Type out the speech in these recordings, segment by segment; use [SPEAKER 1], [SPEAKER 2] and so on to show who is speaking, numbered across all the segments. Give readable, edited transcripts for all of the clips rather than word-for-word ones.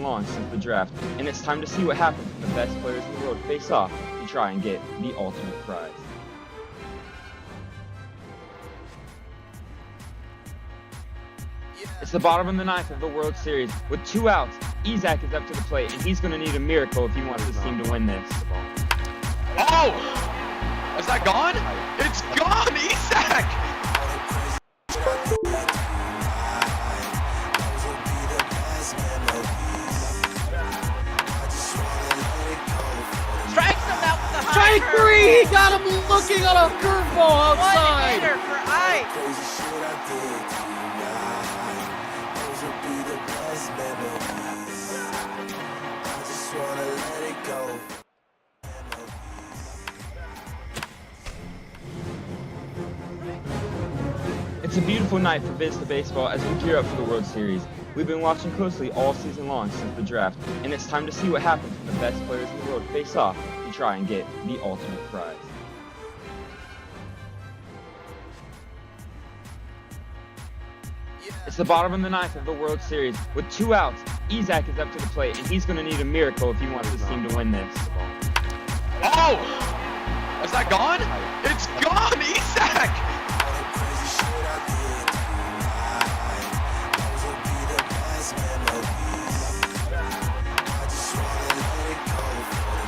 [SPEAKER 1] long since the draft, and it's time to see what happens when the best players in the world face off to try and get the ultimate prize. It's the bottom of the ninth of the World Series. With 2 outs, Isaac is up to the plate, and he's going to need a miracle if he wants his team to win this.
[SPEAKER 2] Oh! Is that gone? It's gone, Isaac!
[SPEAKER 3] Strikes him out with the high
[SPEAKER 4] Strike
[SPEAKER 3] curve.
[SPEAKER 4] 3! He got him looking on a curveball
[SPEAKER 3] One
[SPEAKER 4] outside.
[SPEAKER 3] hitter for Ike.
[SPEAKER 1] It's a beautiful night for VizTa Baseball as we gear up for the World Series. We've been watching closely all season long since the draft, and it's time to see what happens when the best players in the world face off to try and get the ultimate prize. It's the bottom of the ninth of the World Series. With 2 outs, Isaac is up to the plate, and he's going to need a miracle if he wants his team to win this.
[SPEAKER 2] Oh! Is that gone? It's gone, Isaac!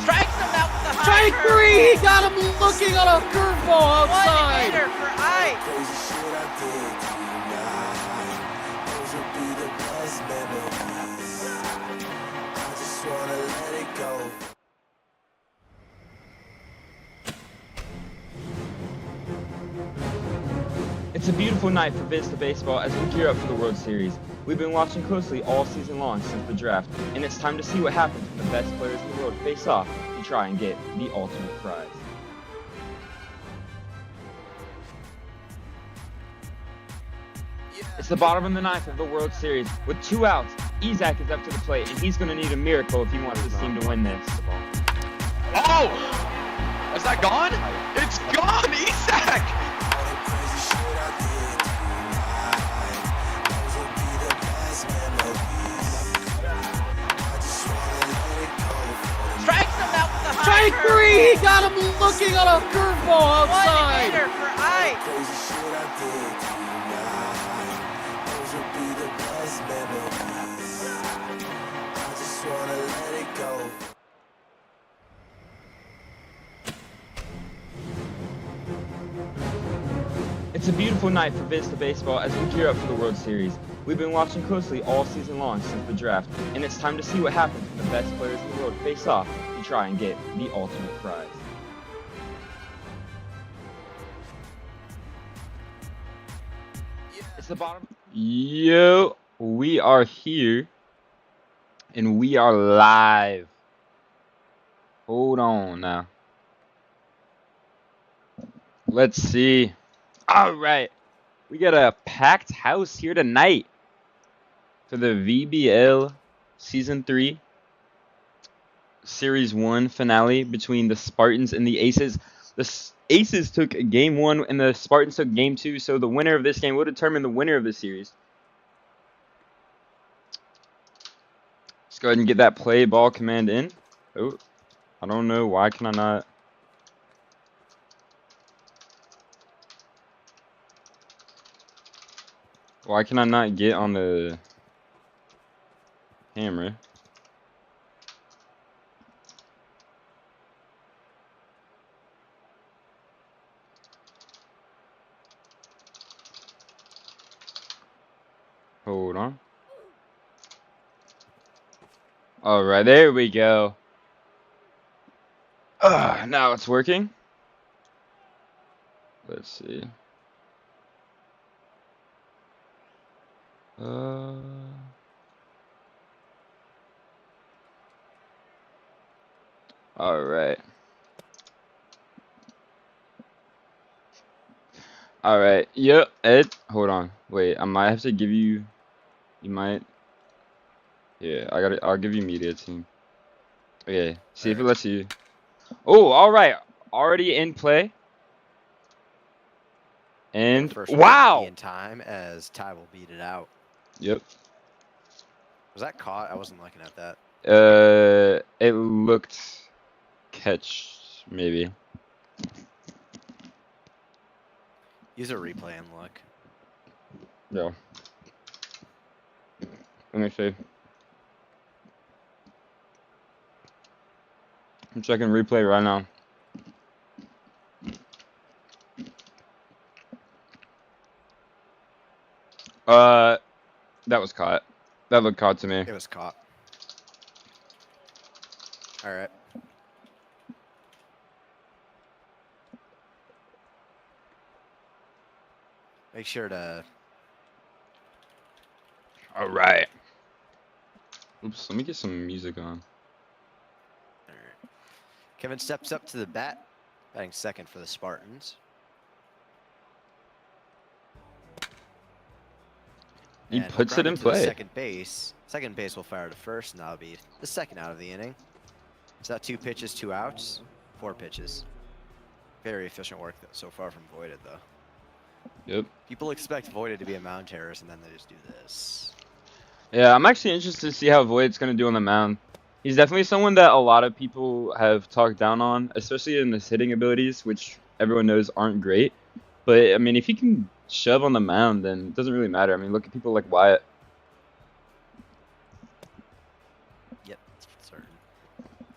[SPEAKER 3] Strikes him out with the high
[SPEAKER 4] Strike
[SPEAKER 3] curve.
[SPEAKER 4] 3! He got him looking on a curveball
[SPEAKER 3] One
[SPEAKER 4] outside.
[SPEAKER 3] hitter for Ike.
[SPEAKER 1] It's a beautiful night for VizTa Baseball as we gear up for the World Series. We've been watching closely all season long since the draft, and it's time to see what happens when the best players in the world face off to try and get the ultimate prize. It's the bottom of the ninth of the World Series. With 2 outs, Isaac is up to the plate, and he's going to need a miracle if he wants his team to win this.
[SPEAKER 2] Oh! Is that gone? It's gone, Isaac!
[SPEAKER 3] Strikes him out with the high
[SPEAKER 4] Strike
[SPEAKER 3] curve.
[SPEAKER 4] 3! He got him looking on a curveball
[SPEAKER 3] One
[SPEAKER 4] outside.
[SPEAKER 3] hitter for Ike.
[SPEAKER 1] It's a beautiful night for VizTa Baseball as we gear up for the World Series. We've been watching closely all season long since the draft, and it's time to see what happens when the best players in the world face off to try and get the ultimate prize. It's the bottom. Yo, we are here, and we are live. Hold on now. Let's see. All right, we got a packed house here tonight for the VBL Season 3 Series 1 finale between the Spartans and the Aces. The Aces took Game 1 and the Spartans took Game 2, so the winner of this game will determine the winner of the series. Let's go ahead and get that play ball command in. Oh, I don't know. Why can I not? Why can I not get on the camera? Hold on. Alright, there we go. Now it's working. Let's see. Alright. Alright. Yep, Ed. Hold on. Wait, I might have to give you. You might. Yeah, I'll give you media team. Okay, see if it lets you. Oh, alright. Already in play. And
[SPEAKER 5] First
[SPEAKER 1] wow!
[SPEAKER 5] in time as Ty will beat it out.
[SPEAKER 1] Yep.
[SPEAKER 5] Was that caught? I wasn't looking at that.
[SPEAKER 1] It looked catch, maybe.
[SPEAKER 5] Use a replay and look.
[SPEAKER 1] Yeah. Let me see. I'm checking replay right now. That was caught. That looked caught to me.
[SPEAKER 5] It was caught. All right. Make sure to.
[SPEAKER 1] All right. Oops, let me get some music on.
[SPEAKER 5] All right. Kevin steps up to the bat, batting second for the Spartans.
[SPEAKER 1] He
[SPEAKER 5] And
[SPEAKER 1] puts it in
[SPEAKER 5] grounded to the
[SPEAKER 1] play.
[SPEAKER 5] Second base. Second base will fire to first, and that'll be the second out of the inning. Is that 2 pitches, 2 outs? 4 pitches. Very efficient work so far from Voided, though.
[SPEAKER 1] Yep.
[SPEAKER 5] People expect Voided to be a mound terrorist, and then they just do this.
[SPEAKER 1] Yeah, I'm actually interested to see how Void's gonna do on the mound. He's definitely someone that a lot of people have talked down on, especially in his hitting abilities, which everyone knows aren't great. But I mean, if he can shove on the mound, then it doesn't really matter. I mean, look at people like Wyatt.
[SPEAKER 5] Yep, that's for certain.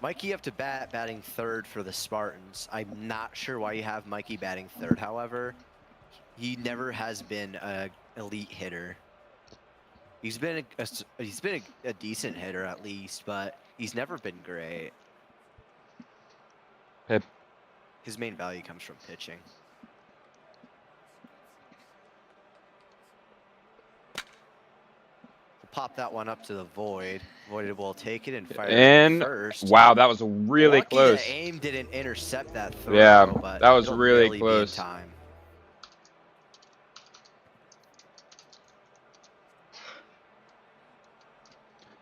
[SPEAKER 5] Mikey up to bat, batting third for the Spartans. I'm not sure why you have Mikey batting third, however. He never has been an elite hitter. He's been a decent hitter at least, but he's never been great.
[SPEAKER 1] Okay.
[SPEAKER 5] His main value comes from pitching. Pop that one up to the Void. Void will take it and fire it first.
[SPEAKER 1] Wow, that was really
[SPEAKER 5] Lucky
[SPEAKER 1] close.
[SPEAKER 5] that aim didn't intercept that throw.
[SPEAKER 1] Yeah,
[SPEAKER 5] but
[SPEAKER 1] that was
[SPEAKER 5] it'll
[SPEAKER 1] really
[SPEAKER 5] barely be in
[SPEAKER 1] close.
[SPEAKER 5] time.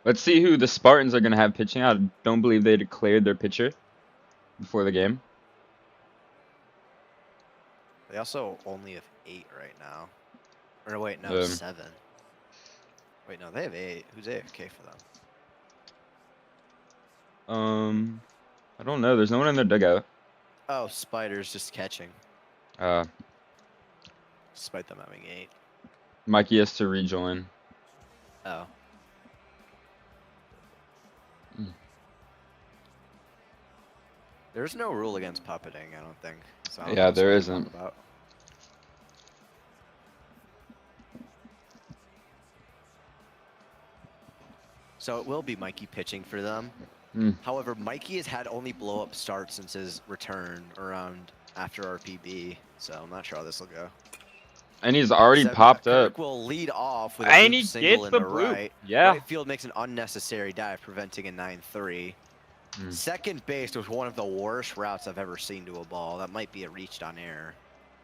[SPEAKER 1] Let's see who the Spartans are gonna have pitching. I don't believe they declared their pitcher before the game.
[SPEAKER 5] They also only have 8 right now. Or wait, no, 7. Wait, no, they have 8. Who's AFK for them?
[SPEAKER 1] I don't know. There's no one in their dugout.
[SPEAKER 5] Oh, Spider's just catching, despite them having 8.
[SPEAKER 1] Mikey has to rejoin.
[SPEAKER 5] Oh. There's no rule against puppeting, I don't think. So I don't know
[SPEAKER 1] Yeah,
[SPEAKER 5] what's
[SPEAKER 1] there
[SPEAKER 5] going on
[SPEAKER 1] isn't.
[SPEAKER 5] about. So it will be Mikey pitching for them. However, Mikey has had only blow-up starts since his return around after RPB, so I'm not sure how this will go.
[SPEAKER 1] And he's already
[SPEAKER 5] Seven,
[SPEAKER 1] popped
[SPEAKER 5] Kirk
[SPEAKER 1] up.
[SPEAKER 5] will lead off with a
[SPEAKER 1] And
[SPEAKER 5] bloop
[SPEAKER 1] he
[SPEAKER 5] single
[SPEAKER 1] gets
[SPEAKER 5] in
[SPEAKER 1] the
[SPEAKER 5] the
[SPEAKER 1] bloop.
[SPEAKER 5] right.
[SPEAKER 1] Yeah.
[SPEAKER 5] Right field makes an unnecessary dive, preventing a 9-3. Second base was one of the worst routes I've ever seen to a ball. That might be a reached on air,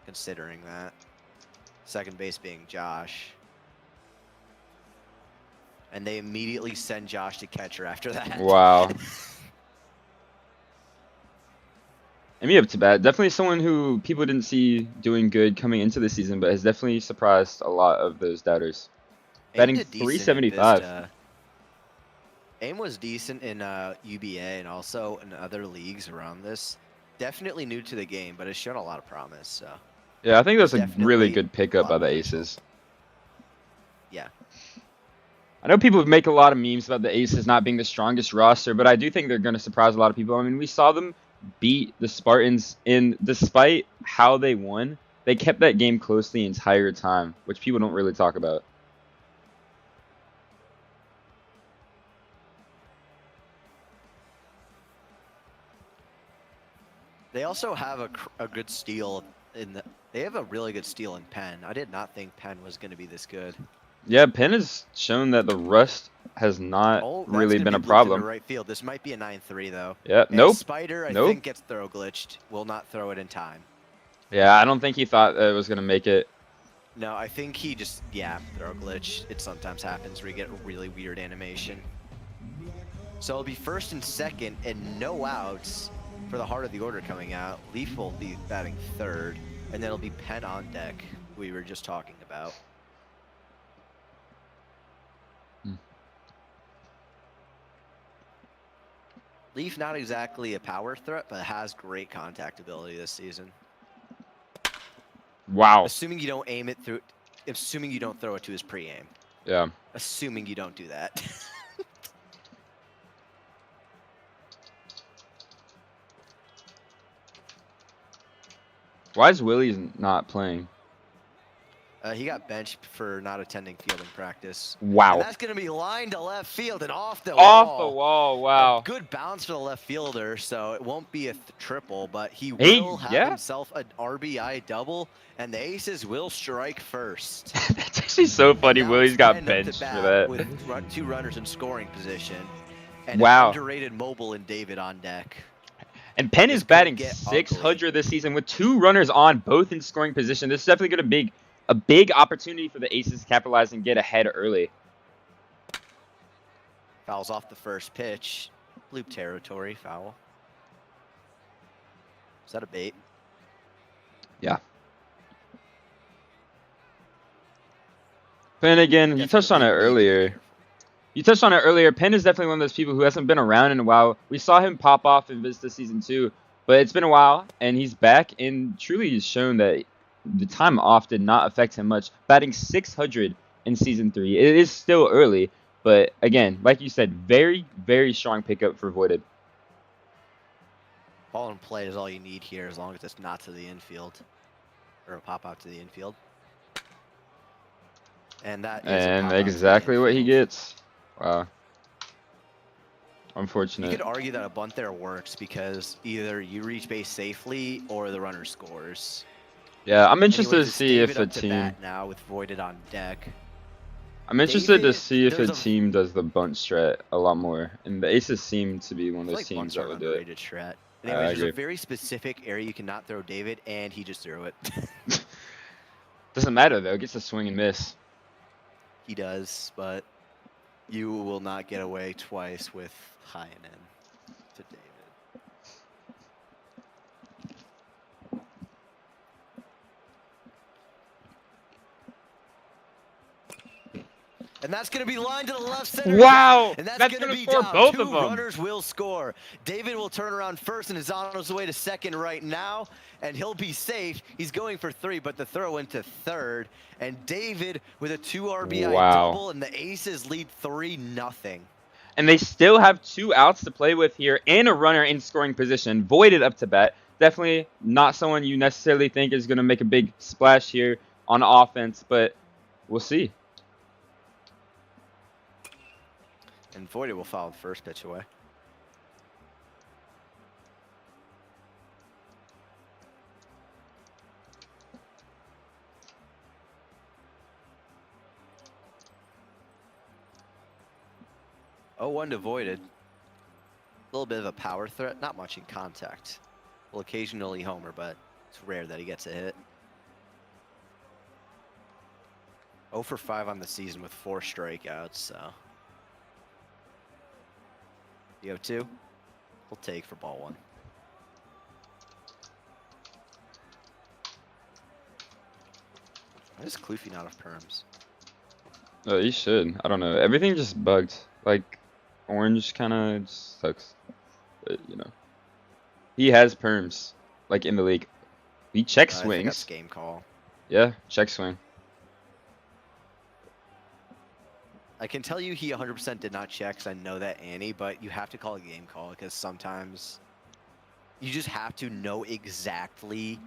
[SPEAKER 5] considering that. Second base being Josh. And they immediately send Josh to catcher after that.
[SPEAKER 1] Wow. And me up to bat. Definitely someone who people didn't see doing good coming into the season, but has definitely surprised a lot of those doubters. Batting
[SPEAKER 5] did decent in
[SPEAKER 1] 375.
[SPEAKER 5] VizTa. Aim was decent in UBA and also in other leagues around this. Definitely new to the game, but has shown a lot of promise. So
[SPEAKER 1] Yeah, I think that's a
[SPEAKER 5] Definitely
[SPEAKER 1] really good pickup
[SPEAKER 5] a
[SPEAKER 1] by
[SPEAKER 5] lot
[SPEAKER 1] the
[SPEAKER 5] of
[SPEAKER 1] Aces.
[SPEAKER 5] yeah.
[SPEAKER 1] I know people make a lot of memes about the Aces not being the strongest roster, but I do think they're going to surprise a lot of people. I mean, we saw them beat the Spartans, and despite how they won, they kept that game close the entire time, which people don't really talk about.
[SPEAKER 5] They also have a good steal in the. They have a really good steal in Penn. I did not think Penn was going to be this good.
[SPEAKER 1] Yeah, Penn has shown that the rust has not
[SPEAKER 5] That's
[SPEAKER 1] really
[SPEAKER 5] gonna
[SPEAKER 1] been a
[SPEAKER 5] be blooped
[SPEAKER 1] problem.
[SPEAKER 5] into right field. This might be a 9-3 though.
[SPEAKER 1] Yeah,
[SPEAKER 5] And
[SPEAKER 1] nope.
[SPEAKER 5] Spider, I
[SPEAKER 1] Nope.
[SPEAKER 5] think, gets throw glitched. Will not throw it in time.
[SPEAKER 1] Yeah, I don't think he thought it was going to make it.
[SPEAKER 5] No, I think he just, throw glitch. It sometimes happens where you get a really weird animation. So it'll be first and second and no outs for the heart of the order coming out. Leaf will be batting third, and then it'll be Penn on deck, who we were just talking about. Leaf not exactly a power threat, but has great contact ability this season.
[SPEAKER 1] Wow.
[SPEAKER 5] Assuming you don't aim it through, assuming you don't throw it to his pre-aim.
[SPEAKER 1] Yeah.
[SPEAKER 5] Assuming you don't do that.
[SPEAKER 1] Why is Willie not playing?
[SPEAKER 5] He got benched for not attending fielding practice.
[SPEAKER 1] Wow.
[SPEAKER 5] And that's going to be lined to left field and off the
[SPEAKER 1] Off
[SPEAKER 5] wall.
[SPEAKER 1] the wall. Wow.
[SPEAKER 5] A good bounce for the left fielder, so it won't be a triple, but he
[SPEAKER 1] Hey,
[SPEAKER 5] will have
[SPEAKER 1] yeah.
[SPEAKER 5] himself an RBI double, and the Aces will strike first.
[SPEAKER 1] That's actually so funny.
[SPEAKER 5] Now
[SPEAKER 1] Willie's
[SPEAKER 5] it's
[SPEAKER 1] got
[SPEAKER 5] lined up to
[SPEAKER 1] benched
[SPEAKER 5] bat
[SPEAKER 1] for that.
[SPEAKER 5] With 2 runners in scoring position, and
[SPEAKER 1] Wow.
[SPEAKER 5] an underrated mobile in David on deck.
[SPEAKER 1] And Penn
[SPEAKER 5] This
[SPEAKER 1] is
[SPEAKER 5] could
[SPEAKER 1] batting
[SPEAKER 5] get
[SPEAKER 1] 600 this season with 2 runners on, both in scoring position. This is definitely going to be a big opportunity for the Aces to capitalize and get ahead early.
[SPEAKER 5] Fouls off the first pitch. Loop territory, foul. Is that a bait?
[SPEAKER 1] Yeah. Penn again, you touched on it earlier. Penn is definitely one of those people who hasn't been around in a while. We saw him pop off in VizTa Season 2, but it's been a while, and he's back, and truly has shown that the time off did not affect him much. Batting 600 in Season 3. It is still early, but again, like you said, very, very strong pickup for Voided.
[SPEAKER 5] Ball in play is all you need here, as long as it's not to the infield. Or a pop out to the infield. And that is a
[SPEAKER 1] And
[SPEAKER 5] pop out to the
[SPEAKER 1] exactly what he
[SPEAKER 5] infield.
[SPEAKER 1] gets. Wow.
[SPEAKER 5] You
[SPEAKER 1] Unfortunate.
[SPEAKER 5] could argue that a bunt there works because either you reach base safely or the runner scores.
[SPEAKER 1] Yeah, I'm interested
[SPEAKER 5] Anyways,
[SPEAKER 1] to
[SPEAKER 5] it's
[SPEAKER 1] see if
[SPEAKER 5] David
[SPEAKER 1] a
[SPEAKER 5] up to
[SPEAKER 1] team.
[SPEAKER 5] bat now with Voided on deck.
[SPEAKER 1] I'm interested to
[SPEAKER 5] David,
[SPEAKER 1] see if a
[SPEAKER 5] there's a-
[SPEAKER 1] team does the bunt strat a lot more, and the Aces seem to be one
[SPEAKER 5] I
[SPEAKER 1] of those
[SPEAKER 5] feel like
[SPEAKER 1] teams
[SPEAKER 5] bunts
[SPEAKER 1] that
[SPEAKER 5] are
[SPEAKER 1] would do it.
[SPEAKER 5] underrated strat.
[SPEAKER 1] I
[SPEAKER 5] Anyways, there's
[SPEAKER 1] agree.
[SPEAKER 5] a very specific area you cannot throw David, and he just threw it.
[SPEAKER 1] Doesn't matter though; it gets a swing and miss.
[SPEAKER 5] He does, but you will not get away twice with high and in to David. And that's going to be lined to the left center.
[SPEAKER 1] Wow!
[SPEAKER 5] And that's,
[SPEAKER 1] That's
[SPEAKER 5] going to
[SPEAKER 1] gonna
[SPEAKER 5] be
[SPEAKER 1] score
[SPEAKER 5] down.
[SPEAKER 1] both
[SPEAKER 5] 2
[SPEAKER 1] of them.
[SPEAKER 5] runners will score. David will turn around first and is on his way to second right now. And he'll be safe. He's going for 3, but the throw into third. And David with a 2 RBI
[SPEAKER 1] Wow.
[SPEAKER 5] double, and the Aces lead 3-0.
[SPEAKER 1] And they still have 2 outs to play with here, and a runner in scoring position. Voided up to bat. Definitely not someone you necessarily think is going to make a big splash here on offense, but we'll see.
[SPEAKER 5] And Voided will foul the first pitch away. Oh, 1 to Voided. A little bit of a power threat, not much in contact. Will occasionally homer, but it's rare that he gets a hit. 0 for 5 on the season with 4 strikeouts, so. The 0-2, we'll take for ball 1. Why is Kloofy not of perms?
[SPEAKER 1] Oh, he should. I don't know. Everything just bugged. Like, orange kind of sucks. But, you know. He has perms, like, in the league. He check
[SPEAKER 5] I think
[SPEAKER 1] swings.
[SPEAKER 5] that's game call.
[SPEAKER 1] Yeah, check swing.
[SPEAKER 5] I can tell you he 100% did not check, because I know that Annie, but you have to call a game call, because sometimes you just have to know exactly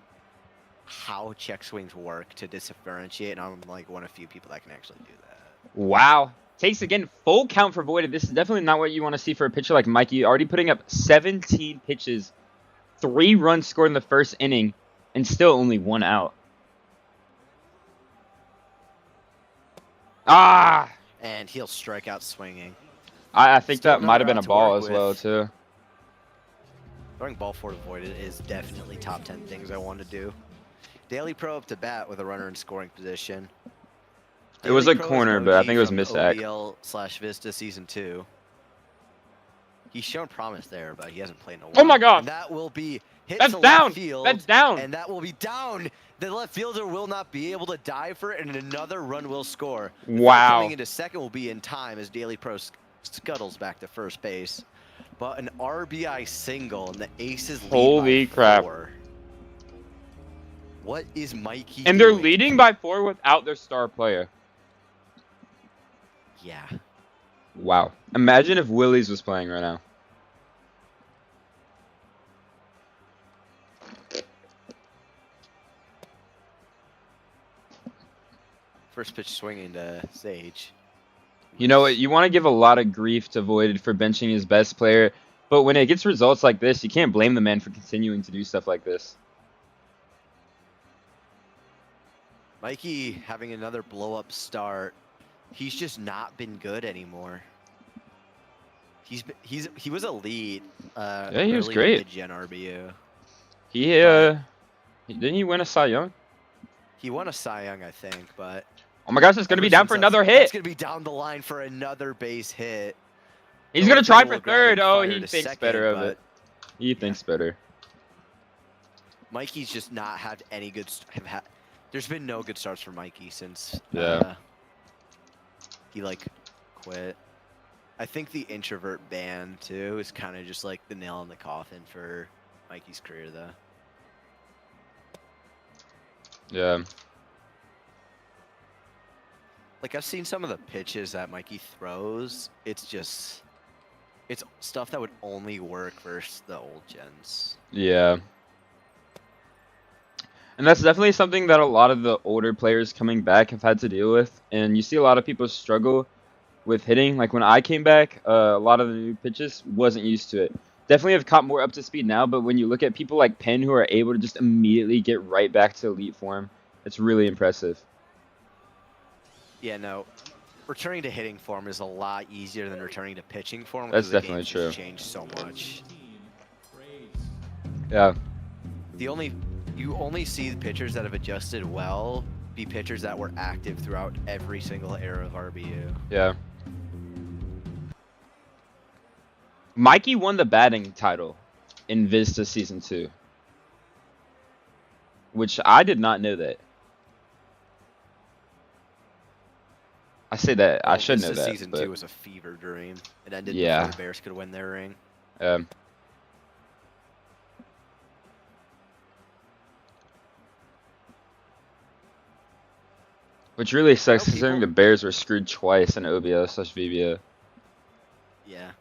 [SPEAKER 5] how check swings work to differentiate, and I'm like one of few people that can actually do that.
[SPEAKER 1] Wow. Takes, again, full count for Voided. This is definitely not what you want to see for a pitcher like Mikey. Already putting up 17 pitches, 3 runs scored in the first inning, and still only 1 out. Ah!
[SPEAKER 5] And he'll strike out swinging.
[SPEAKER 1] I think
[SPEAKER 5] Still
[SPEAKER 1] that might have
[SPEAKER 5] another
[SPEAKER 1] been a
[SPEAKER 5] out to
[SPEAKER 1] ball
[SPEAKER 5] work
[SPEAKER 1] as well,
[SPEAKER 5] with.
[SPEAKER 1] too.
[SPEAKER 5] Throwing ball 4 to Voided is definitely top 10 things I want to do. Daily Pro up to bat with a runner in scoring position.
[SPEAKER 1] It was
[SPEAKER 5] Daily
[SPEAKER 1] a
[SPEAKER 5] Pro is
[SPEAKER 1] corner,
[SPEAKER 5] an
[SPEAKER 1] but I
[SPEAKER 5] OG
[SPEAKER 1] think it was
[SPEAKER 5] from
[SPEAKER 1] misac.
[SPEAKER 5] OBL/VizTa Season 2. He's shown promise there, but he hasn't played in a while.
[SPEAKER 1] Oh my God!
[SPEAKER 5] And that will be hit
[SPEAKER 1] That's
[SPEAKER 5] to
[SPEAKER 1] down!
[SPEAKER 5] left field.
[SPEAKER 1] That's down!
[SPEAKER 5] And that will be down. The left fielder will not be able to dive for it, and another run will score. The throw
[SPEAKER 1] Wow.
[SPEAKER 5] Coming into second will be in time as Daily Pro scuttles back to first base. But an RBI single and the Aces lead
[SPEAKER 1] Holy
[SPEAKER 5] by
[SPEAKER 1] crap.
[SPEAKER 5] 4. What is Mikey
[SPEAKER 1] And they're
[SPEAKER 5] doing?
[SPEAKER 1] leading by 4 without their star player.
[SPEAKER 5] Yeah.
[SPEAKER 1] Wow. Imagine if Willies was playing right now.
[SPEAKER 5] First pitch swinging to Sage.
[SPEAKER 1] You know what? You want to give a lot of grief to Void for benching his best player, but when it gets results like this, you can't blame the man for continuing to do stuff like this.
[SPEAKER 5] Mikey having another blow-up start. He's just not been good anymore. He was elite.
[SPEAKER 1] Yeah, he was
[SPEAKER 5] early
[SPEAKER 1] great.
[SPEAKER 5] Mid-gen RBU.
[SPEAKER 1] Didn't he win a Cy Young?
[SPEAKER 5] He won a Cy Young, I think, but
[SPEAKER 1] Oh my gosh, it's gonna be down for another
[SPEAKER 5] That's
[SPEAKER 1] hit.
[SPEAKER 5] gonna be down the line for another base hit.
[SPEAKER 1] He's gonna try for
[SPEAKER 5] Will grab
[SPEAKER 1] third.
[SPEAKER 5] and
[SPEAKER 1] Oh,
[SPEAKER 5] fire
[SPEAKER 1] he
[SPEAKER 5] to
[SPEAKER 1] thinks
[SPEAKER 5] second,
[SPEAKER 1] better of
[SPEAKER 5] but
[SPEAKER 1] it. He thinks better.
[SPEAKER 5] Mikey's just not had any good. There's been no good starts for Mikey since he like quit. I think the introvert ban too is kind of just like the nail in the coffin for Mikey's career, though.
[SPEAKER 1] Yeah.
[SPEAKER 5] Like, I've seen some of the pitches that Mikey throws. It's stuff that would only work versus the old gens.
[SPEAKER 1] Yeah. And that's definitely something that a lot of the older players coming back have had to deal with. And you see a lot of people struggle with hitting. Like when I came back, a lot of the new pitches wasn't used to it. Definitely have caught more up to speed now, but when you look at people like Penn who are able to just immediately get right back to elite form, it's really impressive.
[SPEAKER 5] Yeah, no. Returning to hitting form is a lot easier than returning to pitching form.
[SPEAKER 1] That's
[SPEAKER 5] because the
[SPEAKER 1] definitely
[SPEAKER 5] game's
[SPEAKER 1] true.
[SPEAKER 5] just changed so much.
[SPEAKER 1] Yeah.
[SPEAKER 5] You only see the pitchers that have adjusted well be pitchers that were active throughout every single era of RBU.
[SPEAKER 1] Yeah. Mikey won the batting title in VizTa Season 2. Which I did not know that. I say that, I should know that.
[SPEAKER 5] Season
[SPEAKER 1] but,
[SPEAKER 5] 2 was a fever dream. It ended
[SPEAKER 1] Yeah.
[SPEAKER 5] before the Bears could win their ring.
[SPEAKER 1] Which really sucks
[SPEAKER 5] Well,
[SPEAKER 1] considering the
[SPEAKER 5] people-
[SPEAKER 1] Bears were screwed twice in OBO/VBO.
[SPEAKER 5] Yeah.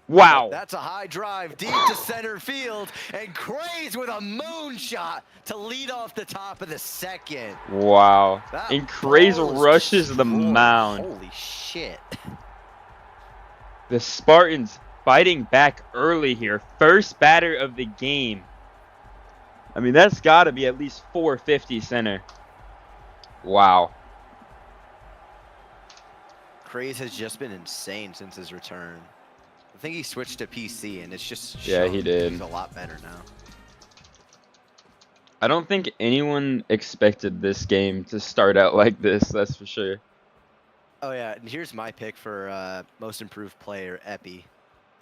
[SPEAKER 1] Wow!
[SPEAKER 5] That's a high drive deep to center field, and Craze with a moonshot to lead off the top of the second.
[SPEAKER 1] Wow.
[SPEAKER 5] That
[SPEAKER 1] And Craze
[SPEAKER 5] ball is
[SPEAKER 1] rushes the
[SPEAKER 5] destroyed.
[SPEAKER 1] mound.
[SPEAKER 5] Holy shit.
[SPEAKER 1] The Spartans fighting back early here. First batter of the game. I mean, that's got to be at least 450 center. Wow.
[SPEAKER 5] Craze has just been insane since his return. I think he switched to PC, and it's just
[SPEAKER 1] Yeah,
[SPEAKER 5] shown
[SPEAKER 1] he did.
[SPEAKER 5] He's a lot better now.
[SPEAKER 1] I don't think anyone expected this game to start out like this, that's for sure.
[SPEAKER 5] Oh yeah, and here's my pick for most improved player, Epi.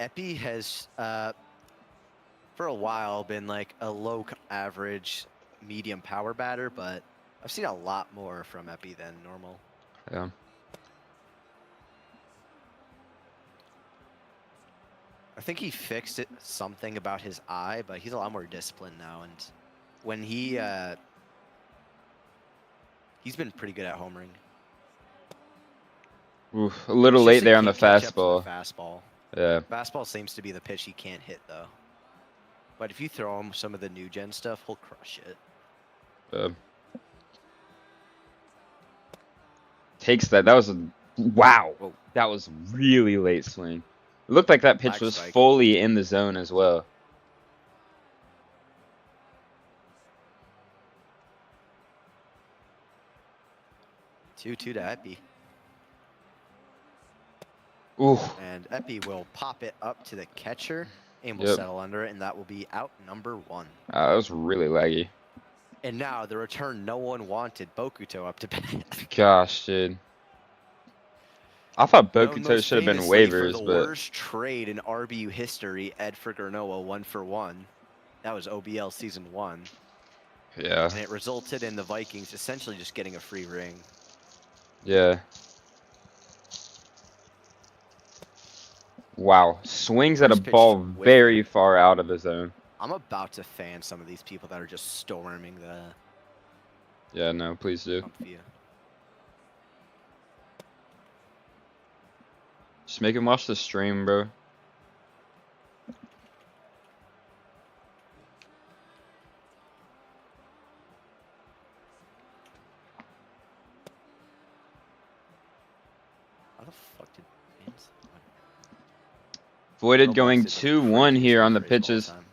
[SPEAKER 5] Epi has, for a while, been like a low average, medium power batter, but I've seen a lot more from Epi than normal.
[SPEAKER 1] Yeah.
[SPEAKER 5] I think he fixed something about his eye, but he's a lot more disciplined now. And when he's been pretty good at homering.
[SPEAKER 1] Oof, a little
[SPEAKER 5] It's
[SPEAKER 1] late
[SPEAKER 5] just
[SPEAKER 1] there on the
[SPEAKER 5] he can't catch up to
[SPEAKER 1] fastball.
[SPEAKER 5] the fastball.
[SPEAKER 1] Yeah.
[SPEAKER 5] Fastball seems to be the pitch he can't hit, though. But if you throw him some of the new gen stuff, he'll crush it.
[SPEAKER 1] Takes that. That was a wow.
[SPEAKER 5] Whoa.
[SPEAKER 1] That was really late swing. It looked like that pitch
[SPEAKER 5] Black
[SPEAKER 1] was
[SPEAKER 5] spike.
[SPEAKER 1] fully in the zone as well.
[SPEAKER 5] Two to Epi.
[SPEAKER 1] Ooh.
[SPEAKER 5] And Epi will pop it up to the catcher and will
[SPEAKER 1] Yep.
[SPEAKER 5] settle under it, and that will be out number 1.
[SPEAKER 1] That was really laggy.
[SPEAKER 5] And now the return no one wanted, Bokuto up to bat.
[SPEAKER 1] Gosh, dude. I thought
[SPEAKER 5] Known
[SPEAKER 1] Bokuto
[SPEAKER 5] most
[SPEAKER 1] should have been
[SPEAKER 5] famously for
[SPEAKER 1] waivers,
[SPEAKER 5] the
[SPEAKER 1] but
[SPEAKER 5] worst trade in RBU history, Ed for Gernoa 1-for-1. That was OBL Season 1.
[SPEAKER 1] yeah.
[SPEAKER 5] And it resulted in the Vikings essentially just getting a free ring.
[SPEAKER 1] Yeah. Wow. Swings at a
[SPEAKER 5] First pitch
[SPEAKER 1] ball
[SPEAKER 5] whiff.
[SPEAKER 1] very far out of the zone.
[SPEAKER 5] I'm about to fan some of these people that are just storming the
[SPEAKER 1] Yeah, no, please do.
[SPEAKER 5] front view.
[SPEAKER 1] Just make him watch the stream, bro.
[SPEAKER 5] How the fuck did James?
[SPEAKER 1] Voided
[SPEAKER 5] Robots
[SPEAKER 1] going
[SPEAKER 5] did the
[SPEAKER 1] 2-1
[SPEAKER 5] craziest
[SPEAKER 1] here on the
[SPEAKER 5] rephrase of all
[SPEAKER 1] pitches.
[SPEAKER 5] time.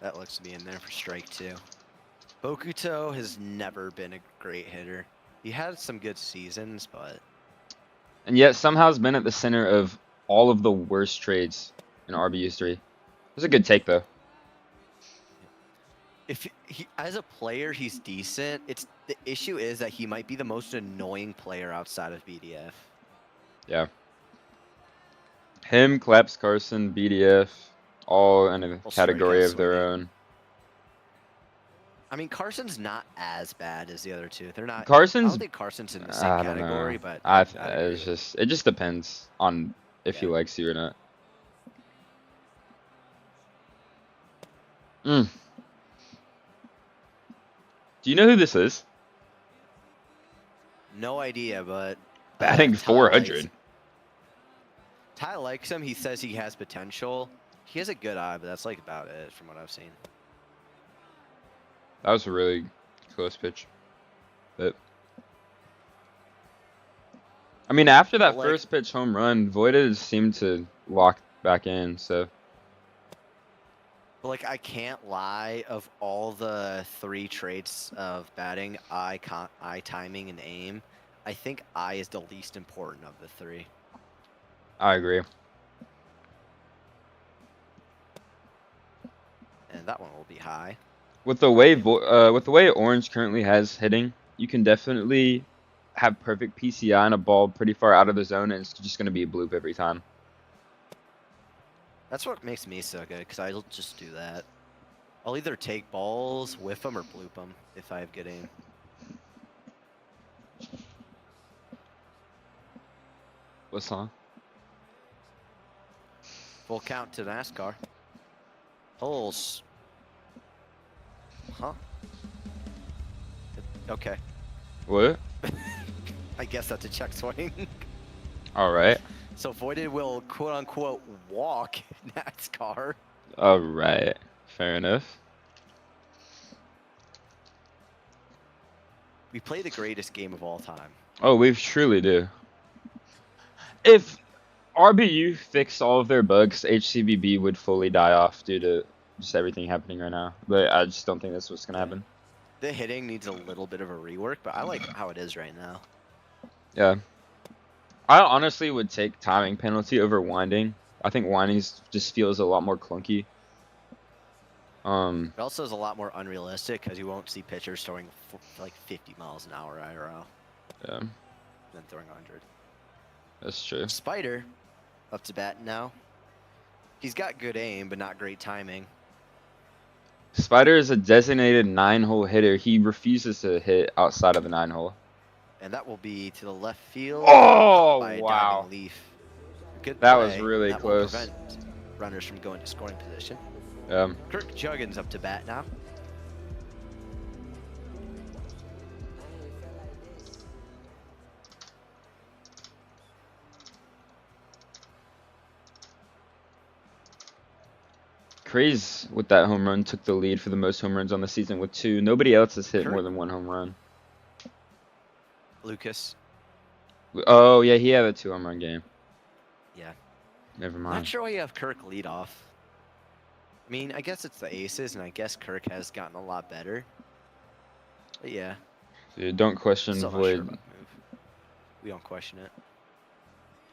[SPEAKER 5] That looks to be in there for strike 2. Bokuto has never been a great hitter. He had some good seasons, but
[SPEAKER 1] And yet somehow has been at the center of all of the worst trades in RB history. It's a good take, though.
[SPEAKER 5] if he, as a player, he's decent. The issue is that he might be the most annoying player outside of BDF.
[SPEAKER 1] Yeah. Him, Claps, Carson, BDF, all in a
[SPEAKER 5] Well,
[SPEAKER 1] category
[SPEAKER 5] strikeout
[SPEAKER 1] of their
[SPEAKER 5] swinging.
[SPEAKER 1] own.
[SPEAKER 5] I mean, Carson's not as bad as the other two. They're not. I
[SPEAKER 1] Carson's,
[SPEAKER 5] don't think Carson's in the same
[SPEAKER 1] I don't
[SPEAKER 5] category,
[SPEAKER 1] know.
[SPEAKER 5] but
[SPEAKER 1] I
[SPEAKER 5] I'd agree
[SPEAKER 1] it's
[SPEAKER 5] with
[SPEAKER 1] it just depends on if he
[SPEAKER 5] Yeah.
[SPEAKER 1] likes you or not. Mm. Do you know who this is?
[SPEAKER 5] no idea, but
[SPEAKER 1] Batting
[SPEAKER 5] Ty
[SPEAKER 1] 400.
[SPEAKER 5] Ty likes him. He says he has potential. He has a good eye, but that's like about it from what I've seen.
[SPEAKER 1] That was a really close pitch. But I mean, after that
[SPEAKER 5] But, like-
[SPEAKER 1] first pitch home run, Voided seemed to lock back in. So
[SPEAKER 5] But like, I can't lie. Of all the 3 traits of batting, eye timing, and aim, I think eye is the least important of the 3.
[SPEAKER 1] I agree.
[SPEAKER 5] And that one will be high.
[SPEAKER 1] With the way Orange currently has hitting, you can definitely have perfect PCI on a ball pretty far out of the zone, and it's just going to be a bloop every time.
[SPEAKER 5] That's what makes me so good, because I'll just do that. I'll either take balls, whiff them, or bloop them if I have good aim.
[SPEAKER 1] What song?
[SPEAKER 5] Full count to NASCAR. Holes. Huh? Okay.
[SPEAKER 1] What?
[SPEAKER 5] I guess that's a check swing.
[SPEAKER 1] All right.
[SPEAKER 5] So Voided will quote-unquote walk NASCAR.
[SPEAKER 1] All right. Fair enough.
[SPEAKER 5] We play the greatest game of all time.
[SPEAKER 1] Oh, we truly do. If RBU fixed all of their bugs, HCBB would fully die off due to just everything happening right now. But I just don't think that's what's gonna happen.
[SPEAKER 5] The hitting needs a little bit of a rework, but I like how it is right now.
[SPEAKER 1] Yeah. I honestly would take timing penalty over winding. I think winding just feels a lot more clunky.
[SPEAKER 5] It also is a lot more unrealistic because you won't see pitchers throwing like 50 miles an hour IRL
[SPEAKER 1] Yeah,
[SPEAKER 5] than throwing 100.
[SPEAKER 1] that's true.
[SPEAKER 5] Spider, up to bat now. He's got good aim, but not great timing.
[SPEAKER 1] Spider is a designated 9-hole hitter. He refuses to hit outside of the 9-hole.
[SPEAKER 5] And that will be to the left field.
[SPEAKER 1] Oh,
[SPEAKER 5] by a
[SPEAKER 1] wow.
[SPEAKER 5] diving leaf. Good
[SPEAKER 1] That was
[SPEAKER 5] play.
[SPEAKER 1] really
[SPEAKER 5] That will
[SPEAKER 1] close.
[SPEAKER 5] prevent runners from going to scoring position. Kirk Juggins up to bat now.
[SPEAKER 1] Craze with that home run took the lead for the most home runs on the season with 2. Nobody else has hit
[SPEAKER 5] Kurt-
[SPEAKER 1] more than 1 home run.
[SPEAKER 5] Lucas.
[SPEAKER 1] Oh, yeah, he had a 2 home run game.
[SPEAKER 5] Yeah.
[SPEAKER 1] Never
[SPEAKER 5] Not
[SPEAKER 1] mind.
[SPEAKER 5] sure why you have Kirk lead off. I mean, I guess it's the aces, and I guess Kirk has gotten a lot better. But yeah.
[SPEAKER 1] Dude, don't question
[SPEAKER 5] Still not sure
[SPEAKER 1] Void.
[SPEAKER 5] about the move. We don't question it.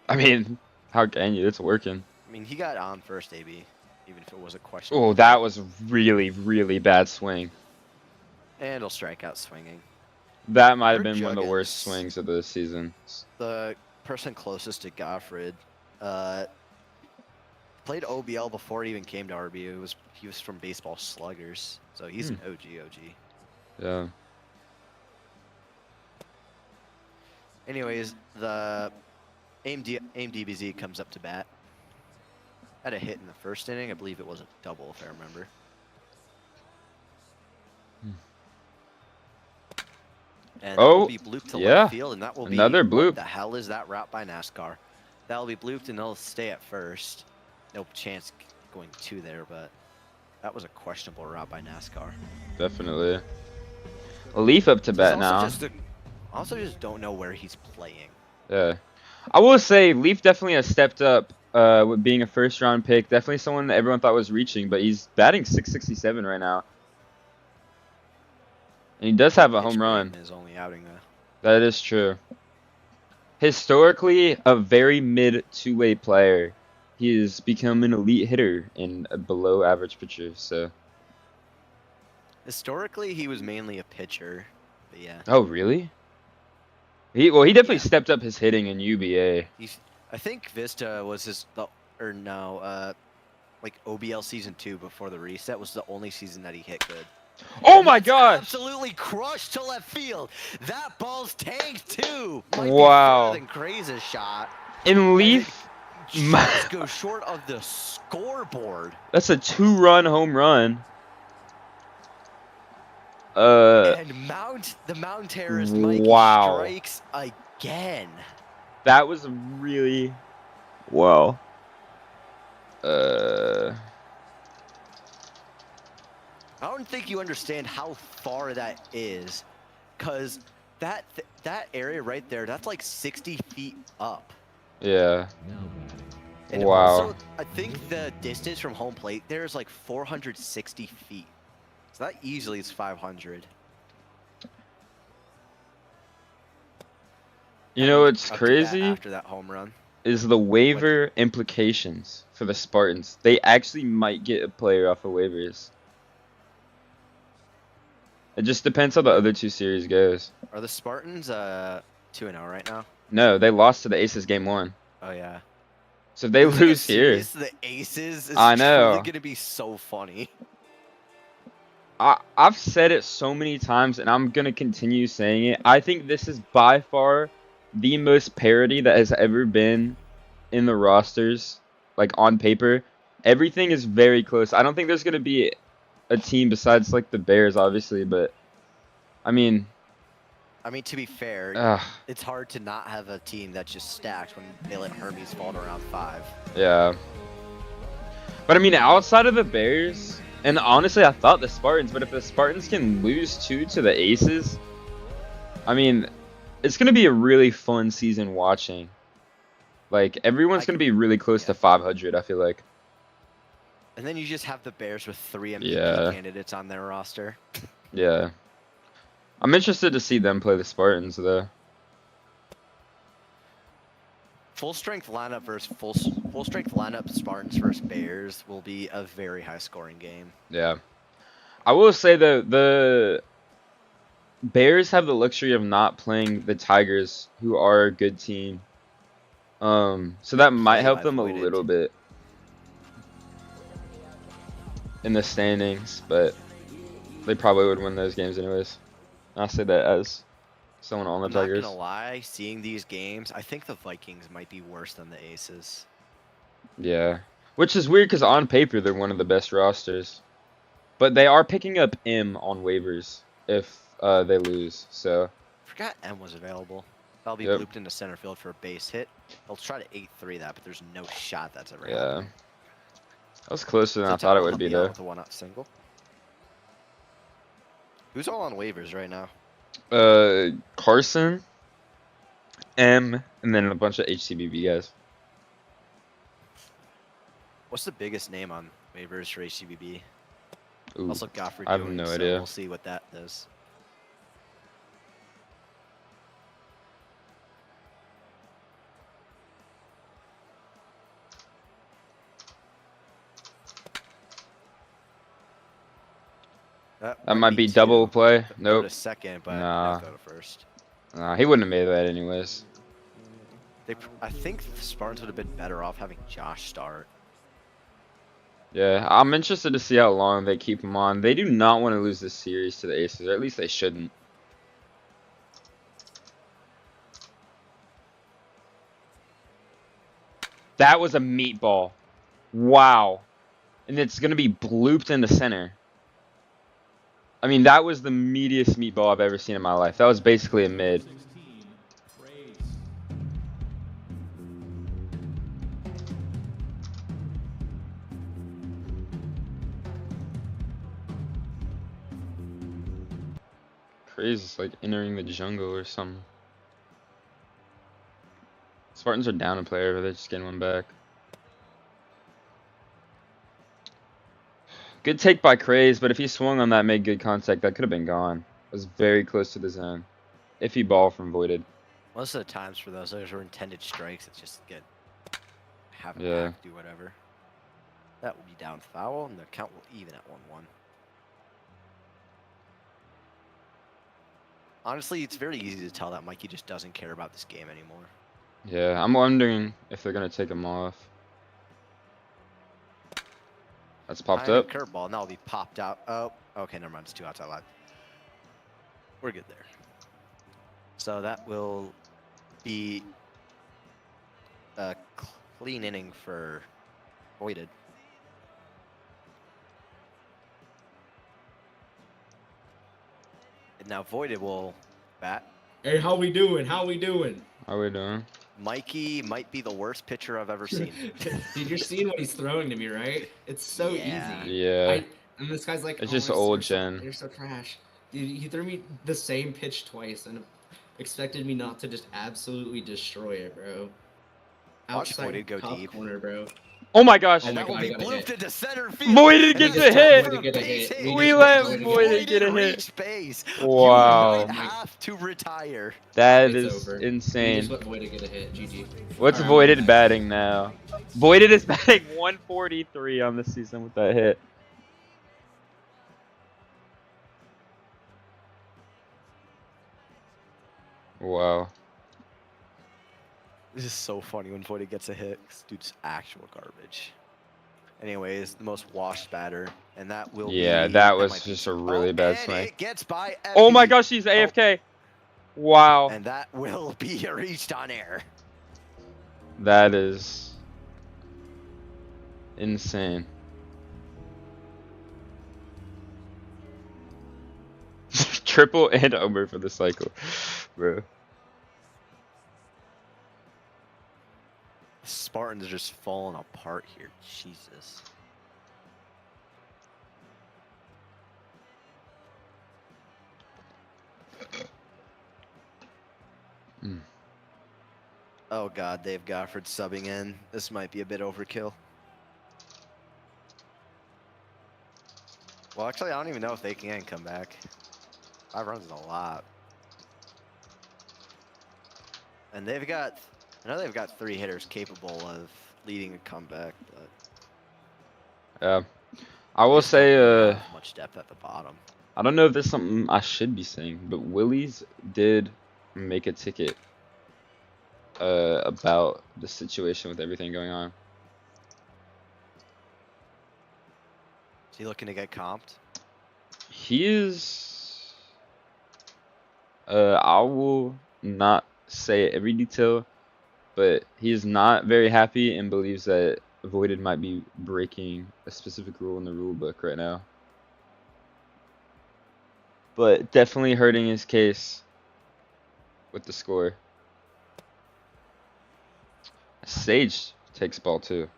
[SPEAKER 1] I mean, how can you? It's working.
[SPEAKER 5] I mean, he got on first, AB, even if it was a question.
[SPEAKER 1] Oh, that was really, really bad swing.
[SPEAKER 5] And he'll strike out swinging.
[SPEAKER 1] That might have
[SPEAKER 5] Kirk
[SPEAKER 1] been one of the worst
[SPEAKER 5] Juggins.
[SPEAKER 1] swings of the season.
[SPEAKER 5] The person closest to Goffred played OBL before he even came to RBU. He was from Baseball Sluggers, so he's an OG.
[SPEAKER 1] Yeah.
[SPEAKER 5] Anyways, the aim DBZ comes up to bat. Had a hit in the first inning. I believe it was a double, if I remember. And that will be blooped to left field, and that will be
[SPEAKER 1] another bloop.
[SPEAKER 5] What the hell is that route by NASCAR? That will be blooped, and they'll stay at first. No chance going to there, but that was a questionable route by NASCAR.
[SPEAKER 1] Definitely. Leaf up to bat now.
[SPEAKER 5] Also, just don't know where he's playing.
[SPEAKER 1] Yeah, I will say Leaf definitely has stepped up with being a first-round pick. Definitely someone that everyone thought was reaching, but he's batting .667 right now, and he does have a home run.
[SPEAKER 5] His only outing though.
[SPEAKER 1] That is true. Historically, a very mid two-way player. He has become an elite hitter and a below-average pitcher. So.
[SPEAKER 5] Historically, he was mainly a pitcher, but yeah.
[SPEAKER 1] Oh really? He definitely stepped up his hitting in UBA.
[SPEAKER 5] I think VizTa was like OBL season 2 before the reset was the only season that he hit good.
[SPEAKER 1] Oh my gosh!
[SPEAKER 5] Absolutely crushed to left field. That ball's tanked too.
[SPEAKER 1] Wow.
[SPEAKER 5] Than Craze's shot.
[SPEAKER 1] And Leaf
[SPEAKER 5] just go short of the scoreboard.
[SPEAKER 1] That's a 2-run home run.
[SPEAKER 5] And the Mountain Terrorist Mikey strikes again.
[SPEAKER 1] That was really well. I
[SPEAKER 5] don't think you understand how far that is, cause that area right there, that's like 60 feet up.
[SPEAKER 1] Yeah.
[SPEAKER 5] And
[SPEAKER 1] wow.
[SPEAKER 5] Also, I think the distance from home plate there is like 460 feet. So that easily is 500.
[SPEAKER 1] You know what's crazy?
[SPEAKER 5] After that home run
[SPEAKER 1] is the waiver implications for the Spartans. They actually might get a player off of waivers. It just depends how the other 2 series goes.
[SPEAKER 5] Are the Spartans 2-0 right now?
[SPEAKER 1] No, they lost to the Aces game 1.
[SPEAKER 5] Oh yeah.
[SPEAKER 1] So if they lose here,
[SPEAKER 5] the Aces is
[SPEAKER 1] I know.
[SPEAKER 5] gonna be so funny.
[SPEAKER 1] I've said it so many times, and I'm gonna continue saying it. I think this is by far the most parity that has ever been in the rosters, like on paper. Everything is very close. I don't think there's gonna be a team besides like the Bears, obviously, but I mean,
[SPEAKER 5] to be fair, it's hard to not have a team that's just stacked when they let Hermes fall to round 5.
[SPEAKER 1] Yeah. But I mean, outside of the Bears, and honestly, I thought the Spartans, but if the Spartans can lose 2 to the Aces, I mean, it's going to be a really fun season watching. Like, everyone's going to be really close to 500, I feel like.
[SPEAKER 5] And then you just have the Bears with 3 MVP candidates on their roster.
[SPEAKER 1] Yeah. I'm interested to see them play the Spartans, though.
[SPEAKER 5] Full strength lineup versus full strength lineup Spartans versus Bears will be a very high scoring game.
[SPEAKER 1] Yeah. I will say the Bears have the luxury of not playing the Tigers, who are a good team. So that might help them a little bit in the standings, but they probably would win those games anyways. I'll say that as someone on the Tigers.
[SPEAKER 5] I'm not gonna lie, seeing these games, I think the Vikings might be worse than the Aces.
[SPEAKER 1] Yeah, which is weird because on paper they're one of the best rosters, but they are picking up M on waivers if they lose. So
[SPEAKER 5] forgot M was available. That'll be looped into center field for a base hit. They'll try to 8-3 that, but there's no shot that's ever happening.
[SPEAKER 1] That was closer than I thought it would be though.
[SPEAKER 5] With a 1-out single. Who's all on waivers right now?
[SPEAKER 1] Carson, M, and then a bunch of HCBB guys.
[SPEAKER 5] What's the biggest name on waivers for HCBB?
[SPEAKER 1] Ooh,
[SPEAKER 5] Also Godfrey.
[SPEAKER 1] I have no idea.
[SPEAKER 5] We'll see what that does.
[SPEAKER 1] That might be double play. Nope.
[SPEAKER 5] Go to second, but
[SPEAKER 1] Nah.
[SPEAKER 5] go to first.
[SPEAKER 1] Nah, he wouldn't have made that anyways.
[SPEAKER 5] I think the Spartans would have been better off having Josh start.
[SPEAKER 1] Yeah, I'm interested to see how long they keep him on. They do not want to lose this series to the Aces, or at least they shouldn't. That was a meatball. Wow. And it's going to be blooped into center. I mean, that was the meatiest meatball I've ever seen in my life. That was basically a mid. Crazy, it's like entering the jungle or something. Spartans are down a player, but they're just getting one back. Good take by Craze, but if he swung on that, made good contact, that could have been gone. It was very close to the zone. Iffy ball from Voided.
[SPEAKER 5] Most of the times for those were intended strikes. It's just get have him
[SPEAKER 1] Yeah.
[SPEAKER 5] back, do whatever. That will be down foul, and the count will even at 1-1. Honestly, it's very easy to tell that Mikey just doesn't care about this game anymore.
[SPEAKER 1] Yeah, I'm wondering if they're going to take him off. That's popped up.
[SPEAKER 5] Curveball, and that'll be popped out. Oh, okay, never mind. It's 2 outside line. We're good there. So that will be a clean inning for Voided. And now Voided will bat.
[SPEAKER 6] Hey, how we doing? How we doing?
[SPEAKER 1] How we doing?
[SPEAKER 5] Mikey might be the worst pitcher I've ever seen.
[SPEAKER 6] Dude, you're seeing what he's throwing to me, right? It's so
[SPEAKER 5] Yeah.
[SPEAKER 6] easy.
[SPEAKER 1] Yeah.
[SPEAKER 6] And this guy's like,
[SPEAKER 1] It's
[SPEAKER 6] "Oh,
[SPEAKER 1] just
[SPEAKER 6] you're
[SPEAKER 1] old
[SPEAKER 6] so-
[SPEAKER 1] gen."
[SPEAKER 6] You're so trash. Dude, he threw me the same pitch twice and expected me not to just absolutely destroy it, bro.
[SPEAKER 5] Watch Voided go
[SPEAKER 6] top
[SPEAKER 5] deep.
[SPEAKER 6] corner, bro.
[SPEAKER 1] Oh my gosh.
[SPEAKER 6] Oh
[SPEAKER 5] And
[SPEAKER 6] my
[SPEAKER 5] that will
[SPEAKER 6] God,
[SPEAKER 5] be
[SPEAKER 6] I got a
[SPEAKER 5] blooped
[SPEAKER 6] hit.
[SPEAKER 5] into center field.
[SPEAKER 1] Voided
[SPEAKER 5] And
[SPEAKER 1] gets
[SPEAKER 5] it's
[SPEAKER 1] a
[SPEAKER 5] time
[SPEAKER 1] hit.
[SPEAKER 5] for
[SPEAKER 6] Voided get a
[SPEAKER 5] base
[SPEAKER 6] hit.
[SPEAKER 5] hit.
[SPEAKER 1] We let
[SPEAKER 5] Voided
[SPEAKER 1] Voided get a hit.
[SPEAKER 5] reach base.
[SPEAKER 1] Wow.
[SPEAKER 5] You might have to retire.
[SPEAKER 1] That
[SPEAKER 6] It's
[SPEAKER 1] is
[SPEAKER 6] over. We
[SPEAKER 1] insane.
[SPEAKER 6] just let Voided get a hit. GG.
[SPEAKER 1] What's
[SPEAKER 6] Alright,
[SPEAKER 1] Voided
[SPEAKER 6] I'm
[SPEAKER 1] batting now? Voided is batting 143 on the season with that hit. Wow.
[SPEAKER 5] This is so funny when Voided gets a hit. This dude's actual garbage. Anyways, the most washed batter, and that will be...
[SPEAKER 1] Yeah, that was
[SPEAKER 5] might be-
[SPEAKER 1] just a really
[SPEAKER 5] Oh,
[SPEAKER 1] bad
[SPEAKER 5] and
[SPEAKER 1] swing.
[SPEAKER 5] it gets by
[SPEAKER 1] Oh my
[SPEAKER 5] Effie.
[SPEAKER 1] gosh, he's AFK. Wow.
[SPEAKER 5] And that will be reached on air.
[SPEAKER 1] That is insane. Triple and over for the cycle, bro.
[SPEAKER 5] Spartans are just falling apart here. Jesus.
[SPEAKER 1] Mm.
[SPEAKER 5] Oh God, Dave Gofford subbing in. This might be a bit overkill. Well, actually, I don't even know if they can come back. 5 runs is a lot. And they've got, I know they've got 3 hitters capable of leading a comeback, but
[SPEAKER 1] Yeah. I will
[SPEAKER 5] they just don't
[SPEAKER 1] say,
[SPEAKER 5] really have much depth at the bottom.
[SPEAKER 1] I don't know if this is something I should be saying, but Willie's did make a ticket about the situation with everything going on.
[SPEAKER 5] Is he looking to get comped?
[SPEAKER 1] He is. I will not say every detail, but he is not very happy and believes that Voided might be breaking a specific rule in the rule book right now. But definitely hurting his case with the score. Sage takes ball too.